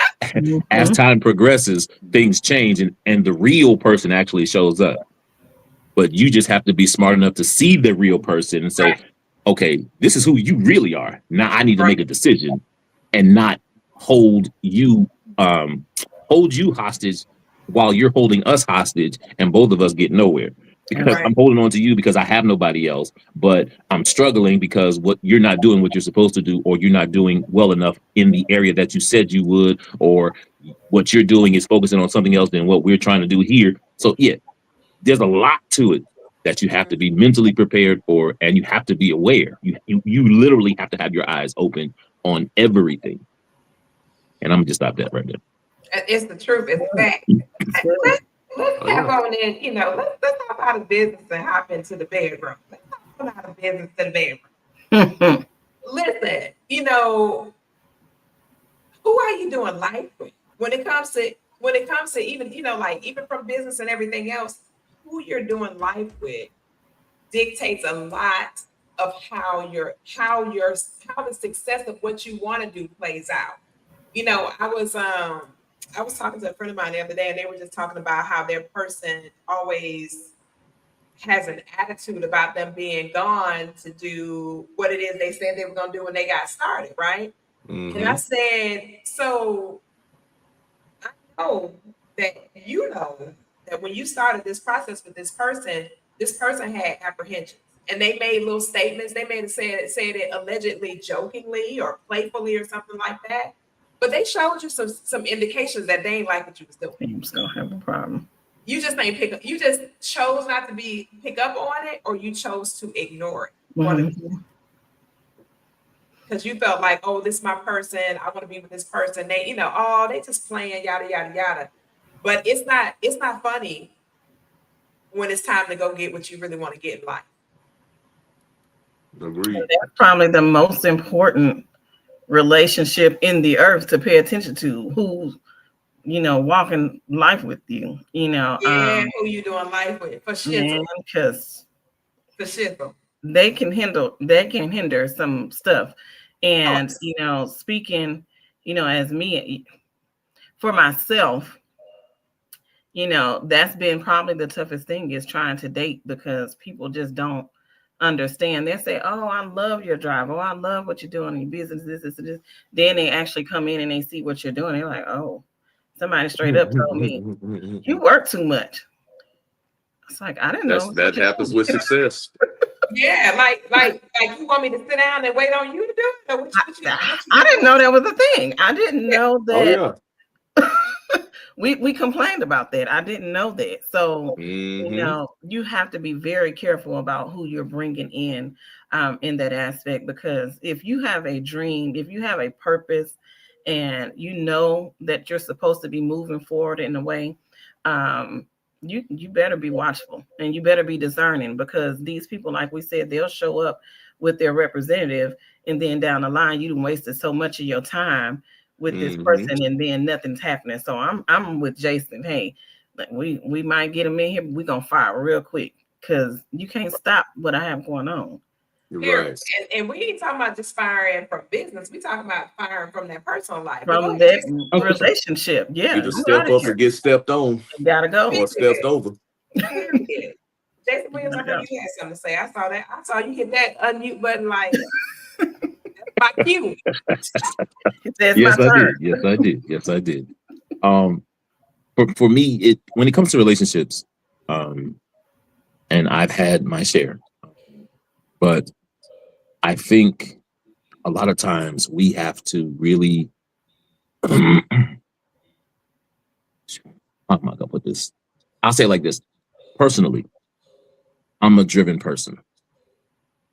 Speaker 4: As time progresses, things change and the real person actually shows up. But you just have to be smart enough to see the real person and say, okay, this is who you really are. Now I need to make a decision and not hold you hostage while you're holding us hostage and both of us get nowhere. Because I'm holding on to you because I have nobody else, but I'm struggling because you're not doing what you're supposed to do, or you're not doing well enough in the area that you said you would, or what you're doing is focusing on something else than what we're trying to do here. So yeah, there's a lot to it that you have to be mentally prepared for, and you have to be aware. You literally have to have your eyes open on everything. And I'm gonna just stop that right there.
Speaker 2: It's the truth. It's fact. Let's tap on in, let's talk about the business and hop into the bedroom. Let's talk about the business to the bedroom. Listen, who are you doing life with? When it comes to even, even from business and everything else, who you're doing life with dictates a lot of how the success of what you want to do plays out. I was talking to a friend of mine the other day, and they were just talking about how their person always has an attitude about them being gone to do what it is they said they were going to do when they got started, right? And I said, so I know that when you started this process with this person had apprehensions. And they made little statements. They may have said it allegedly jokingly or playfully or something like that. But they showed you some indications that they ain't like what you was doing.
Speaker 5: You're just gonna have a problem.
Speaker 2: You just ain't pick up. You just chose not to pick up on it, or you chose to ignore it. Because you felt like, oh, this is my person. I want to be with this person. They, they just playing yada yada yada. But it's not funny when it's time to go get what you really want to get in life.
Speaker 3: Agreed.
Speaker 5: That's probably the most important relationship in the earth to pay attention to. Who's walking life with you,
Speaker 2: who you doing life with, for sure.
Speaker 5: Because
Speaker 2: for sure
Speaker 5: they can hinder some stuff. And speaking as me, for myself, that's been probably the toughest thing, is trying to date, because people just don't understand. They say, oh, I love your drive. Oh, I love what you're doing in your business, this. Then they actually come in and they see what you're doing. They're like, oh, somebody straight up told me you work too much. It's like, I didn't know
Speaker 3: that happens with success.
Speaker 2: Yeah, like you want me to sit down and wait on you to do it?
Speaker 5: I didn't know that was a thing. I didn't know that.
Speaker 3: Oh, yeah.
Speaker 5: We complained about that. I didn't know that. So, you have to be very careful about who you're bringing in that aspect, because if you have a dream, if you have a purpose, and that you're supposed to be moving forward in a way, you better be watchful and you better be discerning, because these people, like we said, they'll show up with their representative, and then down the line you done wasted so much of your time with this person, and then nothing's happening. So I'm with Jason. Hey, we might get him in here, but we're gonna fire real quick, because you can't stop what I have going on.
Speaker 2: Here,
Speaker 3: Right.
Speaker 2: and we ain't talking about just firing from business. We talking about firing from their personal life. But go
Speaker 5: From
Speaker 2: ahead,
Speaker 5: that
Speaker 2: Jason.
Speaker 5: relationship. Yeah,
Speaker 3: Either
Speaker 5: you
Speaker 3: step
Speaker 5: outta
Speaker 3: up
Speaker 5: here.
Speaker 3: or get stepped on
Speaker 5: You gotta go.
Speaker 3: or stepped over.
Speaker 2: Period. Jason Williams, I know you had something to say. I saw that. I saw you hit that unmute button like my cue.
Speaker 5: It's
Speaker 4: Yes,
Speaker 5: my
Speaker 4: I
Speaker 5: turn.
Speaker 4: did. Yes, I did. Yes, I did. For me, when it comes to relationships, and I've had my share, but I think a lot of times we have to really how am I gonna put this? I'll say it like this. Personally, I'm a driven person.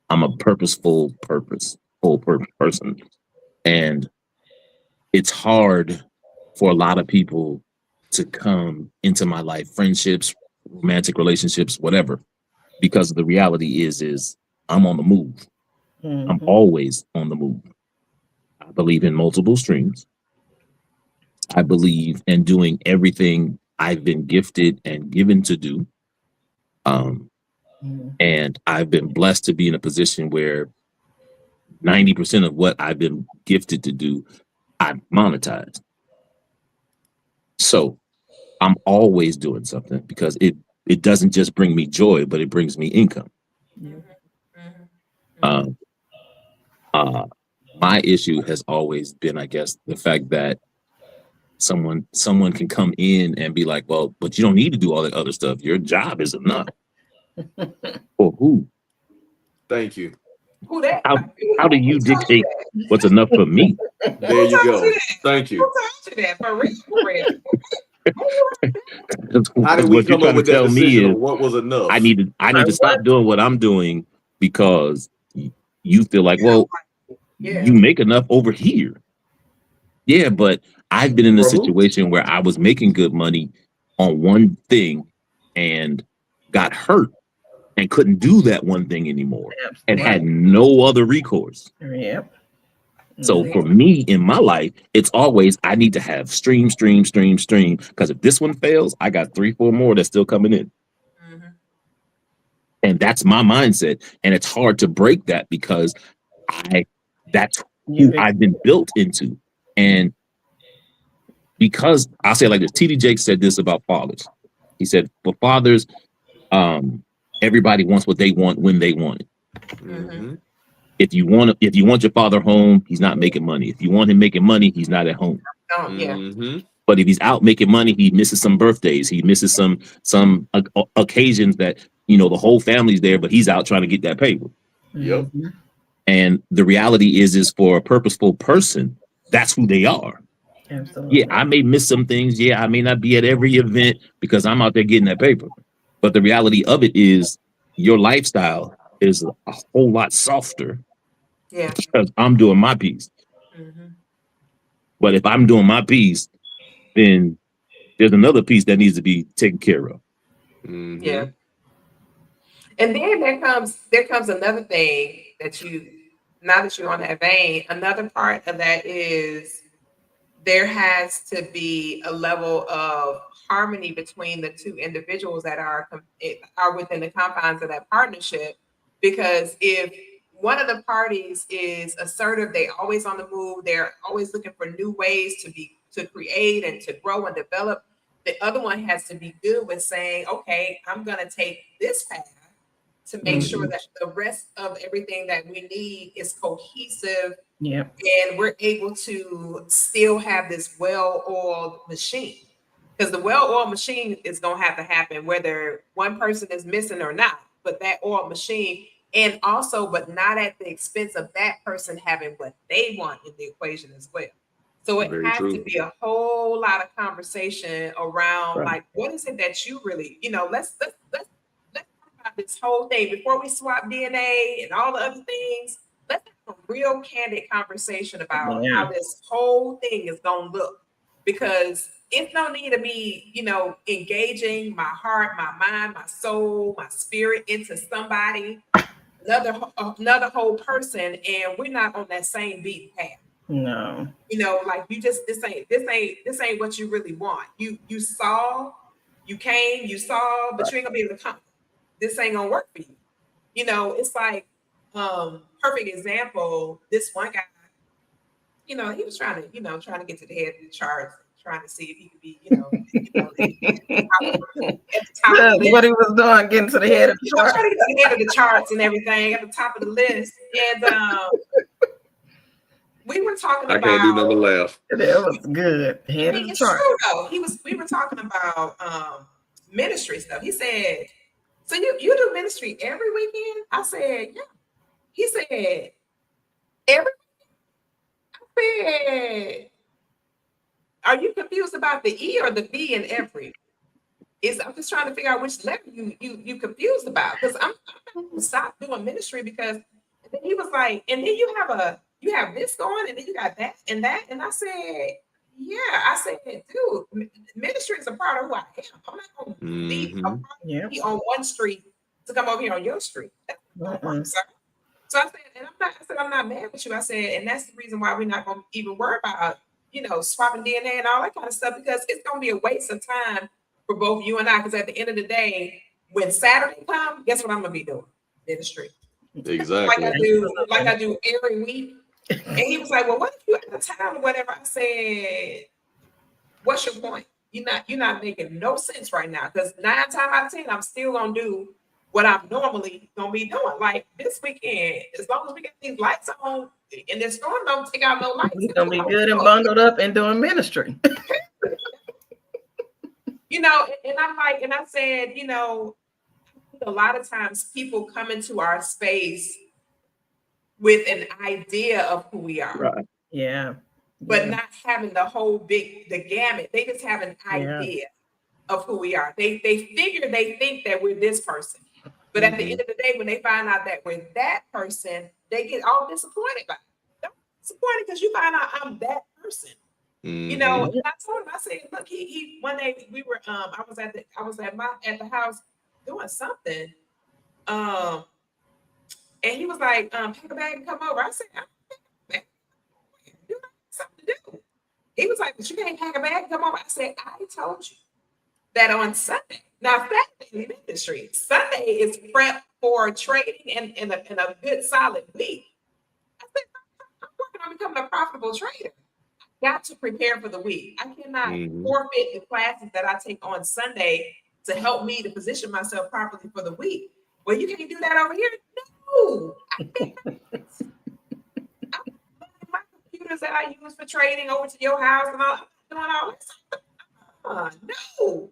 Speaker 4: I'm a purposeful person. And it's hard for a lot of people to come into my life, friendships, romantic relationships, whatever, because the reality is I'm on the move. I'm always on the move. I believe in multiple streams. I believe in doing everything I've been gifted and given to do. And I've been blessed to be in a position where 90% of what I've been gifted to do, I monetize. So I'm always doing something because it doesn't just bring me joy, but it brings me income. My issue has always been, I guess, the fact that someone can come in and be like, well, but you don't need to do all that other stuff. Your job is enough. For who?
Speaker 3: Thank you.
Speaker 2: Who that?
Speaker 4: How do you dictate what's enough for me?
Speaker 3: There you go. Thank
Speaker 2: Who
Speaker 3: you.
Speaker 2: told you that? For real? For real?
Speaker 3: How did we
Speaker 4: What you're
Speaker 3: come up
Speaker 4: trying to
Speaker 3: with that
Speaker 4: tell me
Speaker 3: decision
Speaker 4: is
Speaker 3: on what was enough?
Speaker 4: I need to stop doing what I'm doing because you feel like, well, you make enough over here. Yeah, but I've been in a situation where I was making good money on one thing and got hurt and couldn't do that one thing anymore and had no other recourse.
Speaker 5: Yep.
Speaker 4: So for me in my life, it's always I need to have stream. Because if this one fails, I got 3-4 more that's still coming in. And that's my mindset. And it's hard to break that because that's who I've been built into. And because I'll say it like this, TD Jakes said this about fathers. He said, for fathers, everybody wants what they want when they want it. If you want your father home, he's not making money. If you want him making money, he's not at home. But if he's out making money, he misses some birthdays. He misses some occasions that, the whole family's there, but he's out trying to get that paper.
Speaker 3: Yep.
Speaker 4: And the reality is for a purposeful person, that's who they are.
Speaker 5: Absolutely.
Speaker 4: Yeah, I may miss some things. Yeah, I may not be at every event because I'm out there getting that paper. But the reality of it is your lifestyle is a whole lot softer because I'm doing my piece. But if I'm doing my piece, then there's another piece that needs to be taken care of.
Speaker 2: Yeah. And then there comes another thing that now that you're on that vein, another part of that is there has to be a level of harmony between the two individuals that are within the confines of that partnership. Because if one of the parties is assertive, they're always on the move, they're always looking for new ways to create and to grow and develop, the other one has to be good with saying, okay, I'm going to take this path to make sure that the rest of everything that we need is cohesive.
Speaker 5: Yep.
Speaker 2: And we're able to still have this well-oiled machine. Because the well-oiled machine is going to have to happen whether one person is missing or not. But that oiled machine, and also, but not at the expense of that person having what they want in the equation as well. So it has to be a whole lot of conversation around like, what is it that you really, let's talk about this whole thing before we swap DNA and all the other things. Let's have a real candid conversation about how this whole thing is going to look. Because it's no need of me, engaging my heart, my mind, my soul, my spirit into somebody, another whole person, and we're not on that same beaten path.
Speaker 5: No.
Speaker 2: Like this ain't what you really want. You saw, you came, you saw, but you ain't gonna be able to come. This ain't gonna work for you. It's like perfect example. This one guy, he was trying to get to the head of the charts, trying to see if he could be, at the top of the list.
Speaker 5: What he was doing, getting to the head of the charts.
Speaker 2: Trying to get to the head of the charts and everything, at the top of the list. And we were talking about.
Speaker 3: I can't do nothing but laugh.
Speaker 5: That was good. Head of the
Speaker 2: It's
Speaker 5: chart.
Speaker 2: true though. We were talking about ministry stuff. He said, "So you do ministry every weekend?" I said, "Yeah." He said, "Every weekend?" I said, "Are you confused about the E or the B in every?" I'm just trying to figure out which letter you confused about, because I'm gonna stop doing ministry, because and then he was like, and then you have this going, and then you got that, and I said, yeah, I said, dude, ministry is a part of who I am. I'm not gonna leave be on one street to come over here on your street. That's not right, sir. So I said, I'm not mad with you. I said, and that's the reason why we're not gonna even worry about swapping DNA and all that kind of stuff, because it's gonna be a waste of time for both you and I. Because at the end of the day, when Saturday comes, guess what I'm gonna be doing? Ministry.
Speaker 3: Exactly.
Speaker 2: Like I do every week. And he was like, "Well, what if you at the time or whatever?" I said, "What's your point? You're not making no sense right now, because 9 times out of 10, I'm still gonna do what I'm normally gonna be doing. Like this weekend, as long as we get these lights on and the storm don't take out no lights,
Speaker 5: we're gonna be good and bundled up and doing ministry."
Speaker 2: And I'm like, and I said, a lot of times people come into our space with an idea of who we are.
Speaker 5: Right. Yeah.
Speaker 2: But not having the gamut. They just have an idea of who we are. They think that we're this person. But at the end of the day, when they find out that we're that person, they get all disappointed by it. They're disappointed because you find out I'm that person. And I told him, I said, look, he one day we were I was at the house doing something. And he was like, pack a bag and come over. I said, you got something to do. He was like, but you can't pack a bag and come over. I said, I told you that on Sunday. Now, Saturday in industry, Sunday is prep for trading and a good solid week. I said, I'm working on becoming a profitable trader. Got to prepare for the week. I cannot forfeit the classes that I take on Sunday to help me to position myself properly for the week. Well, you can't do that over here. No, I can't. I'm my computers that I use for trading over to your house and all, doing all that. No.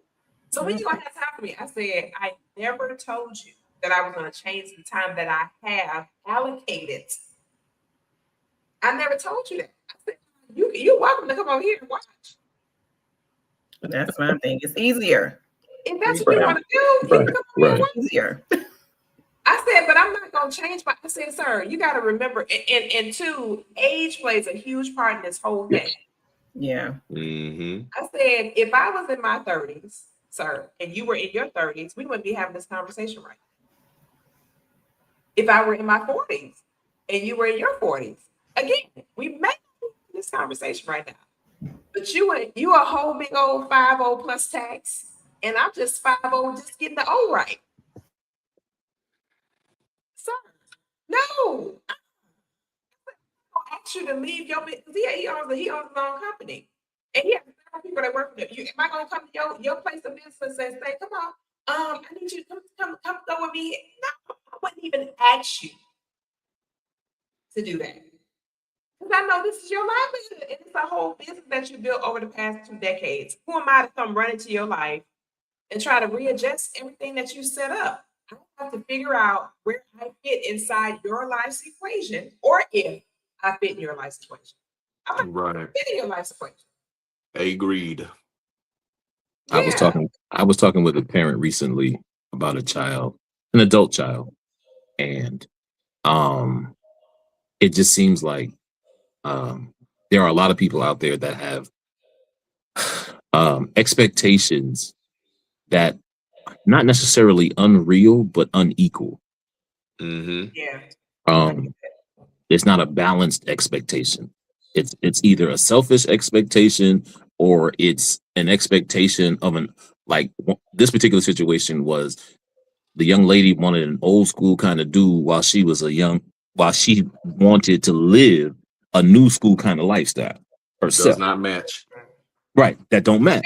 Speaker 2: So when you gonna have time for me? I said, I never told you that I was gonna change the time that I have allocated. I never told you that. I said, you're welcome to come over here and watch.
Speaker 5: That's my thing. It's easier.
Speaker 2: If that's what you want to do, you can come over here and watch.
Speaker 5: Easier.
Speaker 2: I said, but I'm not going to change I said, sir, you got to remember, and two, age plays a huge part in this whole thing.
Speaker 5: Yeah.
Speaker 2: I said, if I was in my 30s, sir, and you were in your 30s, we wouldn't be having this conversation right now. If I were in my 40s and you were in your 40s, again, we may this conversation right now, but you a whole big old 50 plus tax, and I'm just 50 just getting the O right. Sir, no, I'll ask you to leave your business. He owns his own company, and he has several people that work for him. Am I gonna come to your place of business and say, come on, I need you to come go with me? No, I wouldn't even ask you to do that. Because I know this is your livelihood, and it's a whole business that you built over the past 2 decades. Who am I to come run into your life and try to readjust everything that you set up? I have to figure out where I fit inside your life's equation, or if I fit in your life's equation. I'm not fit in your life's equation.
Speaker 3: Agreed.
Speaker 4: Yeah. I was talking with a parent recently about a child, an adult child, and it just seems like there are a lot of people out there that have expectations that not necessarily unreal, but unequal.
Speaker 3: Mm-hmm.
Speaker 2: Yeah.
Speaker 4: It's not a balanced expectation. It's either a selfish expectation or it's an expectation of this particular situation was the young lady wanted an old school kind of dude while she wanted to live a new school kind of lifestyle
Speaker 3: Does
Speaker 4: herself.
Speaker 3: not match.
Speaker 4: Right. That don't match.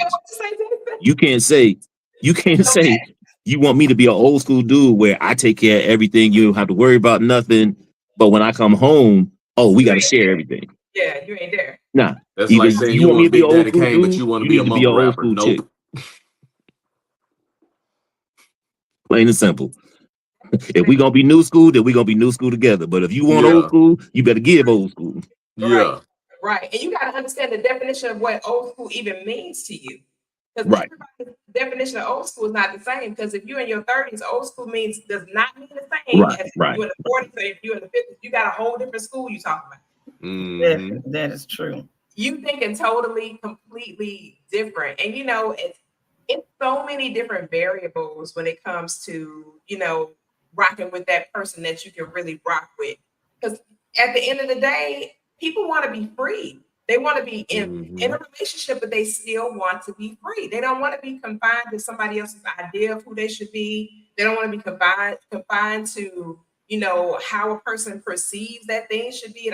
Speaker 4: You can't say you want me to be an old school dude where I take care of everything, you don't have to worry about nothing. But when I come home, we got to share everything.
Speaker 2: Yeah, you ain't there.
Speaker 4: Nah.
Speaker 3: That's
Speaker 4: Either
Speaker 3: like saying
Speaker 4: you want me to be an
Speaker 3: Big
Speaker 4: old
Speaker 3: Daddy
Speaker 4: school
Speaker 3: Kane, but
Speaker 4: dude,
Speaker 3: you want to
Speaker 4: you
Speaker 3: be
Speaker 4: need
Speaker 3: a
Speaker 4: to be an
Speaker 3: mumble
Speaker 4: old
Speaker 3: rapper.
Speaker 4: school chick.
Speaker 3: Nope.
Speaker 4: Plain and simple. If we gonna be new school, then we gonna be new school together. But if you want old
Speaker 3: Yeah.
Speaker 4: school, you better give old school.
Speaker 3: Yeah.
Speaker 2: Right. And you got to understand the definition of what old school even means to you. Because
Speaker 4: Right.
Speaker 2: everybody's definition of old school is not the same. Because if you're in your 30s, old school does not mean the same as if you're in the 40s or if you're in the 50s. You got a whole different school you talking about.
Speaker 3: Mm-hmm.
Speaker 5: That is true.
Speaker 2: You thinking totally, completely different. And it's so many different variables when it comes to, rocking with that person that you can really rock with. Because at the end of the day, people want to be free. They want to be in a relationship, but they still want to be free. They don't want to be confined to somebody else's idea of who they should be. They don't want to be confined to, how a person perceives that things should be.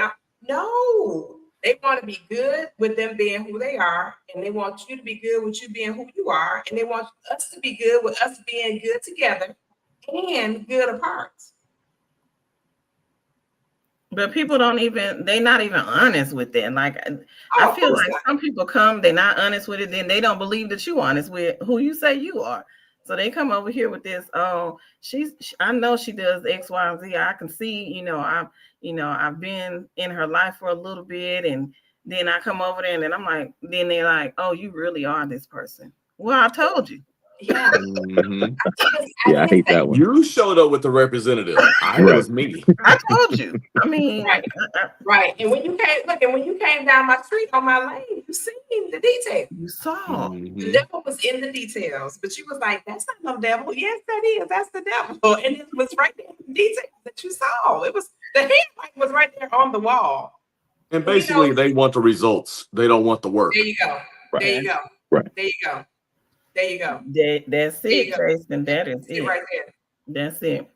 Speaker 2: No, they want to be good with them being who they are, and they want you to be good with you being who you are, and they want us to be good with us being good together and good apart.
Speaker 5: But people they're not even honest with that. Like, I feel like some people they're not honest with it, then they don't believe that you're honest with who you say you are. So they come over here with this, I know she does X, Y, and Z. I can see, I've been in her life for a little bit, and then I come over there and then then they're like, oh, you really are this person. Well, I told you.
Speaker 2: Yeah.
Speaker 4: I hate that one.
Speaker 3: You showed up with the representative. It was me.
Speaker 5: I told you. I mean,
Speaker 2: right. And when you came down my street on my lane, you seen the details.
Speaker 5: You saw.
Speaker 2: The devil was in the details, but you was like, that's not no devil. Yes, that is. That's the devil. And it was right there in the details that you saw. It was the handwriting was right there on the wall.
Speaker 3: And basically, they want the results. They don't want the work.
Speaker 2: There you go.
Speaker 4: Right.
Speaker 2: There you go.
Speaker 4: Right.
Speaker 2: There you go. There you go.
Speaker 5: That's it, Jason. That is it.
Speaker 2: Right there.
Speaker 5: That's it.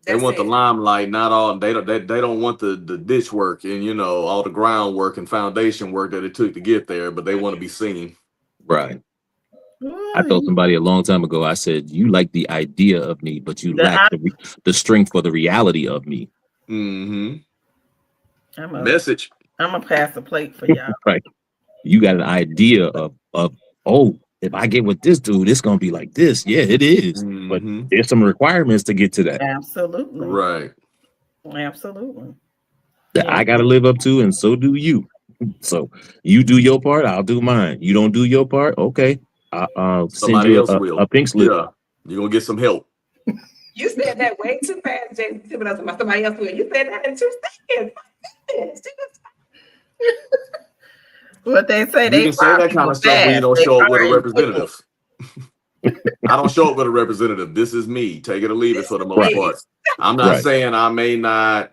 Speaker 3: They want the limelight, not all. They don't want the ditch work and all the groundwork and foundation work that it took to get there, but they want to be seen.
Speaker 4: Right. I told somebody a long time ago. I said, "You like the idea of me, but you lack the strength for the reality of me."
Speaker 3: Message.
Speaker 5: I'm gonna pass the plate for y'all.
Speaker 4: Right. You got an idea of if I get with this dude, it's gonna be like this. Yeah, it is. But there's some requirements to get to that.
Speaker 5: Absolutely.
Speaker 3: Right.
Speaker 5: Absolutely.
Speaker 4: That I gotta live up to, and so do you. So you do your part, I'll do mine. You don't do your part, okay. I'll send you a pink slip.
Speaker 3: Yeah, you're gonna get some help.
Speaker 2: You said that way too fast, Jason. Somebody else will. You said that in 2 seconds.
Speaker 5: What they say,
Speaker 3: you can say that kind of stuff when you don't show up with a representative. I don't show up with a representative. This is me. Take it or leave it for the most part. I'm not saying I may not,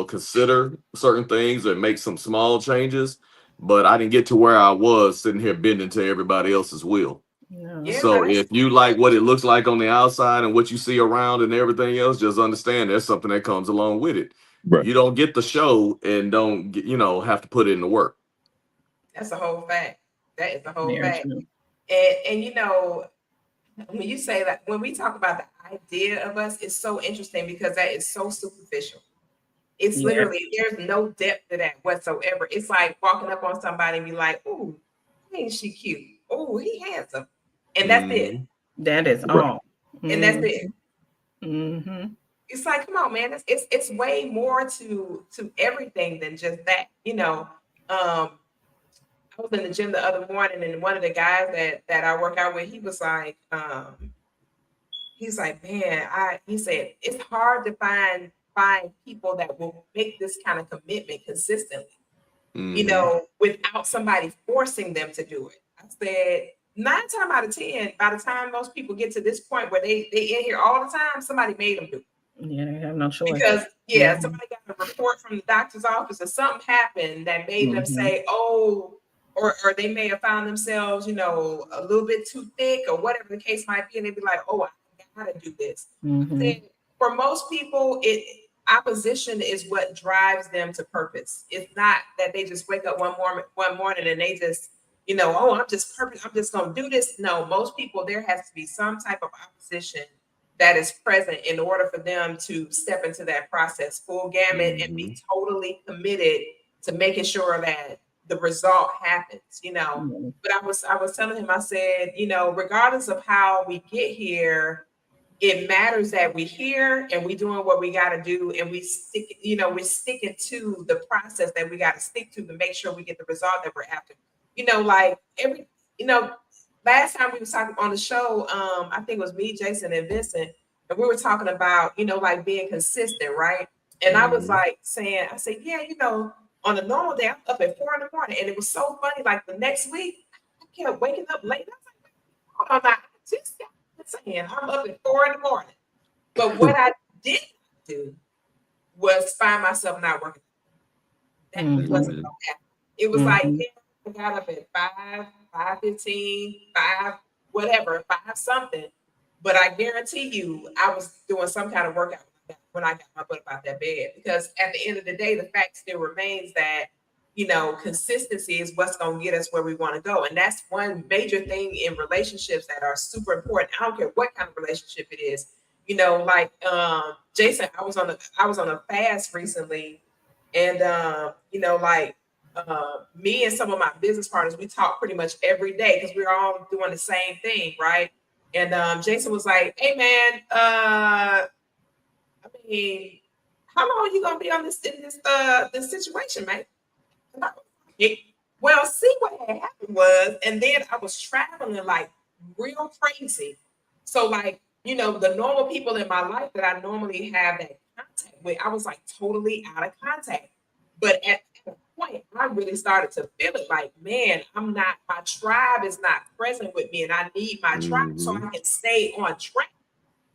Speaker 3: consider certain things or make some small changes, but I didn't get to where I was sitting here bending to everybody else's will.
Speaker 5: No.
Speaker 3: So if you like what it looks like on the outside and what you see around and everything else, just understand there's something that comes along with it. Right. You don't get the show and don't get, have to put in the work.
Speaker 2: That's the whole fact. That is the whole fact.
Speaker 5: True.
Speaker 2: And when you say that, when we talk about the idea of us, it's so interesting because that is so superficial. It's literally, there's no depth to that whatsoever. It's like walking up on somebody and be like, "Ooh, ain't she cute? Oh, he handsome," and that's it.
Speaker 5: That is all,
Speaker 2: and that's it.
Speaker 5: Mm-hmm.
Speaker 2: It's like, come on, man. It's way more to everything than just that. I was in the gym the other morning, and one of the guys that I work out with, he was like, he's like, man, he said it's hard to find people that will make this kind of commitment consistently, without somebody forcing them to do it. I said 9 times out of 10, by the time most people get to this point where they in here all the time, somebody made them do it.
Speaker 5: Yeah, they have no choice.
Speaker 2: Because somebody got a report from the doctor's office or something happened that made them say, oh, or they may have found themselves, a little bit too thick or whatever the case might be, and they'd be like, oh, I gotta do this. Then for most people, opposition is what drives them to purpose. It's not that they just wake up one morning and they just, oh, I'm just purpose, I'm just gonna do this. No, most people, there has to be some type of opposition that is present in order for them to step into that process full gamut and be totally committed to making sure that the result happens, But I was telling him, I said, regardless of how we get here, it matters that we're here and we're doing what we got to do, and we stick, we're sticking to the process that we got to stick to make sure we get the result that we're after. Like last time we was talking on the show, I think it was me, Jason, and Vincent, and we were talking about, like being consistent, right? And I was like saying, I said, yeah, on a normal day, I'm up at 4 a.m, and it was so funny. Like the next week, I kept waking up late. I was like, hold on, I just got saying I'm up at 4 a.m. But what I did not do was find myself not working. That wasn't gonna happen. It was like, I got up at 5:15, 5, whatever, 5 something. But I guarantee you, I was doing some kind of workout when I got my butt about that bed. Because at the end of the day, the fact still remains that, consistency is what's going to get us where we want to go. And that's one major thing in relationships that are super important. I don't care what kind of relationship it is. Like Jason, I was on a fast recently, and me and some of my business partners, we talk pretty much every day because we're all doing the same thing, right? And Jason was like, "Hey man, I mean, how long are you gonna be on this situation, man?" And I was like, well, see, what had happened was, and then I was traveling like real crazy. So like, the normal people in my life that I normally have that contact with, I was like totally out of contact. But at the point, I really started to feel it like, man, my tribe is not present with me, and I need my tribe so I can stay on track.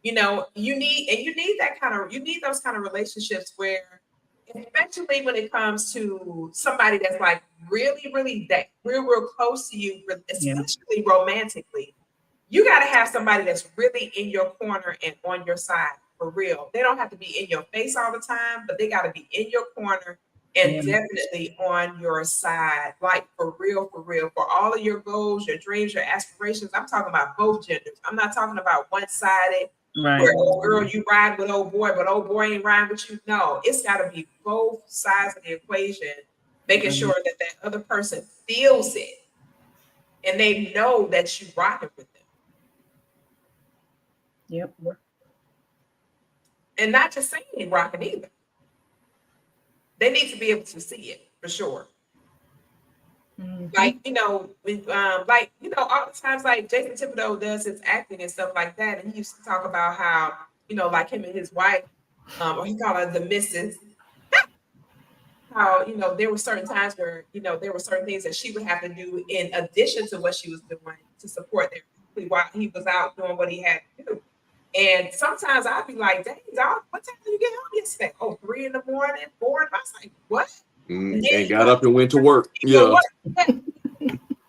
Speaker 2: You need those kind of relationships where, especially when it comes to somebody that's like really, really that real close to you, especially romantically, you got to have somebody that's really in your corner and on your side for real. They don't have to be in your face all the time, but they got to be in your corner and definitely on your side, like for real, for all of your goals, your dreams, your aspirations. I'm talking about both genders. I'm not talking about one-sided.
Speaker 5: Right.
Speaker 2: Where, oh, girl, you ride with old boy, but old boy ain't riding with you. No, it's got to be both sides of the equation, making sure that other person feels it and they know that you rocking with them.
Speaker 5: Yep.
Speaker 2: And not just saying they rocking either. They need to be able to see it for sure. Like, all the times like Jason Thibodeau does his acting and stuff like that. And he used to talk about how, like him and his wife, or he called her the missus, how, there were certain times where, there were certain things that she would have to do in addition to what she was doing to support their family while he was out doing what he had to do. And sometimes I'd be like, dang, dog, what time did you get home yesterday? Oh, 3 a.m, 4. And I was like, what?
Speaker 3: And got up and went to work. Yeah.
Speaker 2: And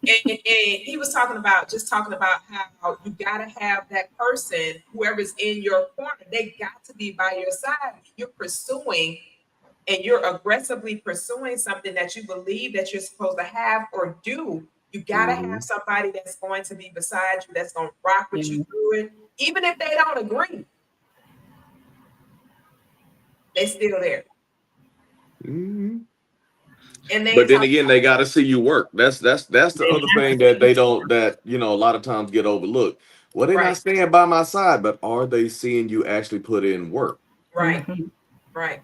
Speaker 2: he was talking about how you got to have that person, whoever's in your corner, they got to be by your side. You're pursuing and you're aggressively pursuing something that you believe that you're supposed to have or do. You got to have somebody that's going to be beside you, that's going to rock with you through it. Even if they don't agree, they're still there.
Speaker 3: But then again, they got to see you work. That's the other thing that they don't, that a lot of times get overlooked. Well, they're not staying by my side, but are they seeing you actually put in work?
Speaker 2: Right. Right.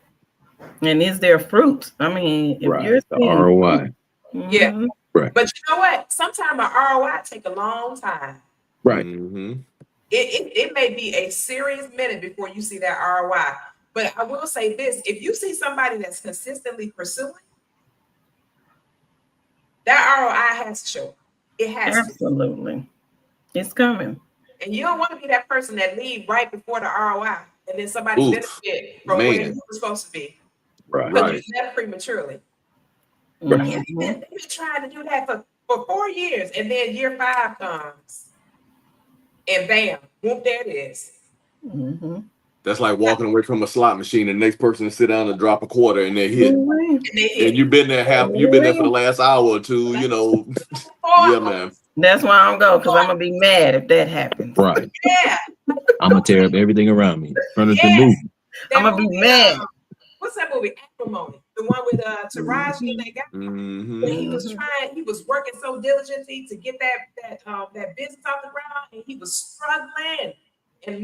Speaker 5: And is there fruit? I mean, if you're
Speaker 4: the ROI.
Speaker 2: Yeah. Right. But you know what? Sometimes an ROI take a long time.
Speaker 4: Right.
Speaker 2: It may be a serious minute before you see that ROI. But I will say this: if you see somebody that's consistently pursuing, that ROI has to show. It has to.
Speaker 5: Absolutely. It's coming.
Speaker 2: And you don't want to be that person that leave right before the ROI and then somebody
Speaker 3: Oof,
Speaker 2: benefit from where
Speaker 3: man.
Speaker 2: you were supposed to be.
Speaker 4: Right.
Speaker 2: Because
Speaker 3: Right.
Speaker 2: you left prematurely.
Speaker 4: Right.
Speaker 2: Yeah, they've been trying to do that for 4 years. And then year 5 comes. And bam, whoop, there it is.
Speaker 5: Mm-hmm.
Speaker 3: That's like walking away from a slot machine and the next person to sit down and drop a quarter and they hit.
Speaker 5: Mm-hmm.
Speaker 2: And they hit
Speaker 3: And you've been there for the last hour or two, you know. Yeah, man.
Speaker 5: That's why I don't go, because I'm gonna be mad if that happens.
Speaker 4: Right.
Speaker 2: Yeah.
Speaker 4: I'm gonna tear up everything around me. Furniture
Speaker 2: Yes.
Speaker 4: moving.
Speaker 2: That
Speaker 5: I'm gonna be
Speaker 2: movie,
Speaker 5: mad.
Speaker 2: what's that movie? Acrimony. The one with Taraji and that guy.
Speaker 3: Mm-hmm.
Speaker 2: He was working so diligently to get that business off the ground, and he was struggling. And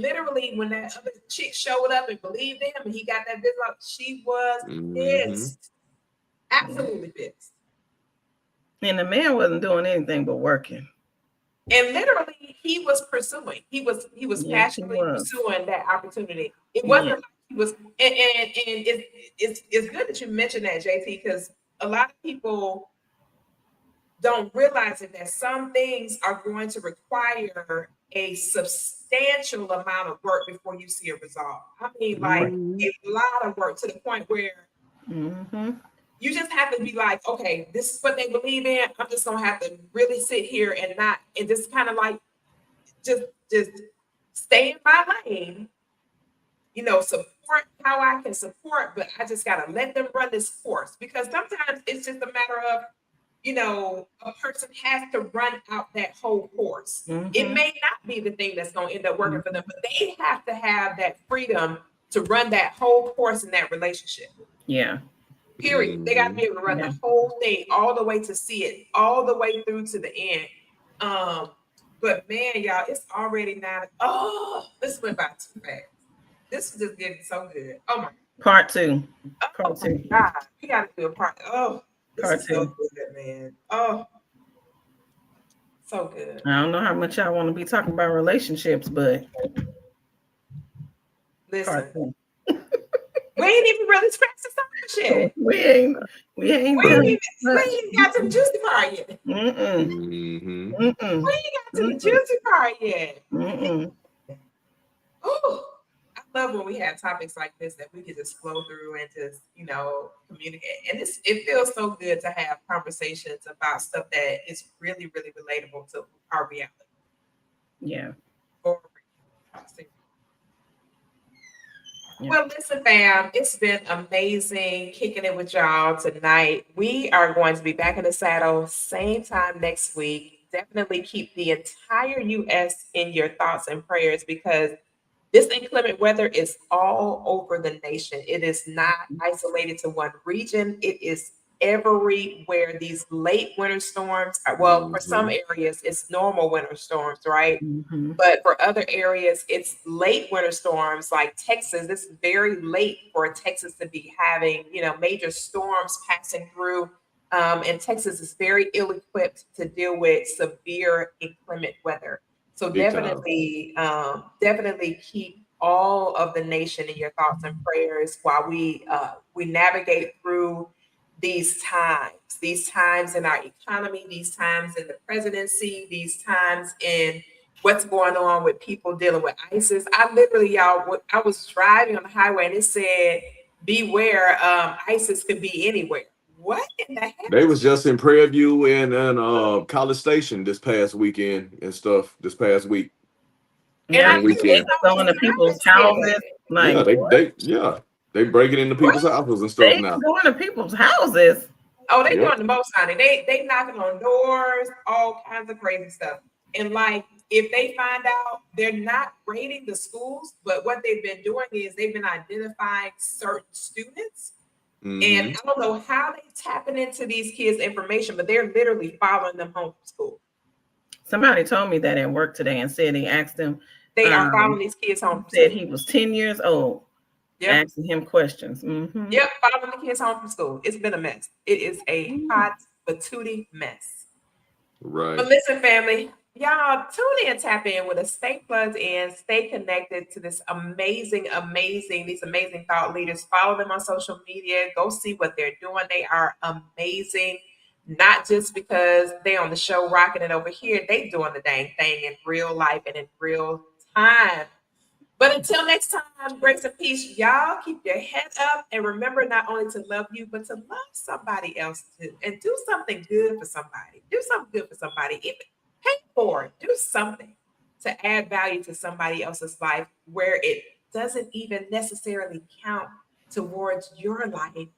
Speaker 2: literally when that other chick showed up and believed in him, and he got that business off, she was pissed, absolutely pissed.
Speaker 5: And the man wasn't doing anything but working.
Speaker 2: And literally, he was pursuing. He was
Speaker 5: Yes,
Speaker 2: passionately
Speaker 5: he was.
Speaker 2: pursuing that opportunity. It wasn't like he was, and it's good that you mentioned that, JT, because a lot of people don't realize it, that some things are going to require a substantial amount of work before you see a result. I mean, like a lot of work, to the point where you just have to be like, okay, this is what they believe in. I'm just gonna have to really sit here and just kind of like just stay in my lane, you know, support how I can support, but I just gotta let them run this course, because sometimes it's just a matter of, you know, a person has to run out that whole course. It may not be the thing that's going to end up working for them, but they have to have that freedom to run that whole course in that relationship.
Speaker 5: Yeah.
Speaker 2: Period. They got to be able to run the whole thing all the way to see it all the way through to the end. But man, y'all, it's already now. Oh, this went by too fast. This is just getting so good. Oh my.
Speaker 5: Part 2.
Speaker 2: Oh my God, we got to do a part. Oh. This is so good, man. Oh, so good.
Speaker 5: I don't know how much I want to be talking about relationships, but
Speaker 2: listen, we ain't even really scratched the surface yet.
Speaker 5: We ain't
Speaker 2: got to the juicy part yet. We ain't got to the juicy part yet. Oh, I love when we have topics like this that we can just flow through and just, you know, communicate. And it feels so good to have conversations about stuff that is really, really relatable to our reality.
Speaker 5: Yeah.
Speaker 2: Well, listen, fam, it's been amazing kicking it with y'all tonight. We are going to be back in the saddle same time next week. Definitely keep the entire U.S. in your thoughts and prayers, because this inclement weather is all over the nation. It is not isolated to one region. It is everywhere. These late winter storms are, well, for some areas, it's normal winter storms, right? But for other areas, it's late winter storms, like Texas. It's very late for Texas to be having, you know, major storms passing through. And Texas is very ill-equipped to deal with severe inclement weather. So definitely keep all of the nation in your thoughts and prayers while we navigate through these times in our economy, these times in the presidency, these times in what's going on with people dealing with ISIS. I literally, y'all, I was driving on the highway and it said, beware, ISIS could be anywhere. What in the heck?
Speaker 3: They was just in Prairie View and College Station this past weekend and stuff. This past week.
Speaker 5: Yeah, weekend. Going to people's houses. Like,
Speaker 3: they breaking into people's houses and stuff now.
Speaker 5: Going to people's houses.
Speaker 2: Oh, they doing the most, honey. They knocking on doors, all kinds of crazy stuff. And like, if they find out, they're not raiding the schools, but what they've been doing is they've been identifying certain students. And I don't know how they tapping into these kids' information, but they're literally following them home from school.
Speaker 5: Somebody told me that at work today and said they asked him.
Speaker 2: They are following these kids home.
Speaker 5: Said he was 10 years old.
Speaker 2: Yep.
Speaker 5: Asking him questions.
Speaker 2: Yep, following the kids home from school. It's been a mess. It is a hot patootie mess.
Speaker 3: Right.
Speaker 2: But listen, family, y'all tune in, tap in with us. Stay plugged in, stay connected to this these amazing thought leaders. Follow them on social media. Go see what they're doing. They are amazing. not just because they on the show rocking it over here. They doing the dang thing in real life and in real time. But until next time, grace and peace. Y'all keep your head up and remember not only to love you, but to love somebody else too. And do something good for somebody. Do something good for somebody. Even pay for it. Do something to add value to somebody else's life where it doesn't even necessarily count towards your life,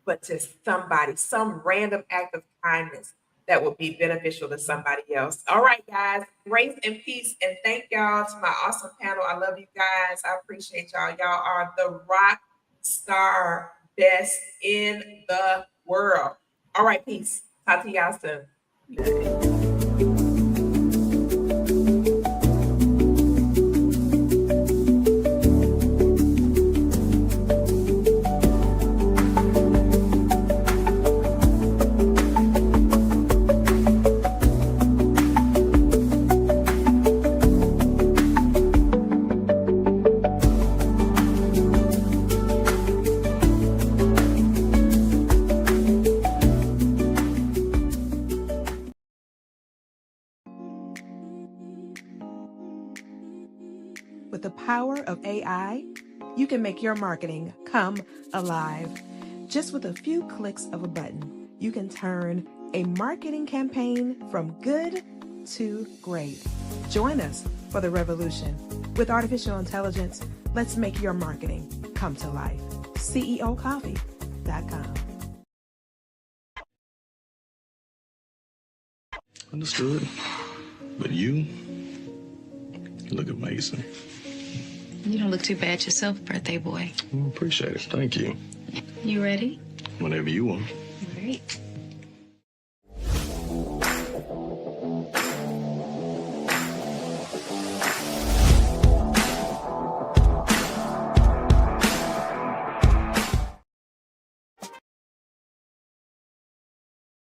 Speaker 2: but to somebody, some random act of kindness that will be beneficial to somebody else. All right, guys, grace and peace. And thank y'all to my awesome panel. I love you guys. I appreciate y'all. Y'all are the rock star best in the world. All right, peace. Talk to y'all soon.
Speaker 6: With the power of AI, you can make your marketing come alive. Just with a few clicks of a button, you can turn a marketing campaign from good to great. Join us for the revolution. With artificial intelligence, let's make your marketing come to life. CEOKoffe.com.
Speaker 7: Understood. But you look amazing.
Speaker 8: You don't look too bad yourself, birthday boy.
Speaker 7: Appreciate it. Thank you.
Speaker 8: You ready?
Speaker 7: Whenever you want.
Speaker 8: Great.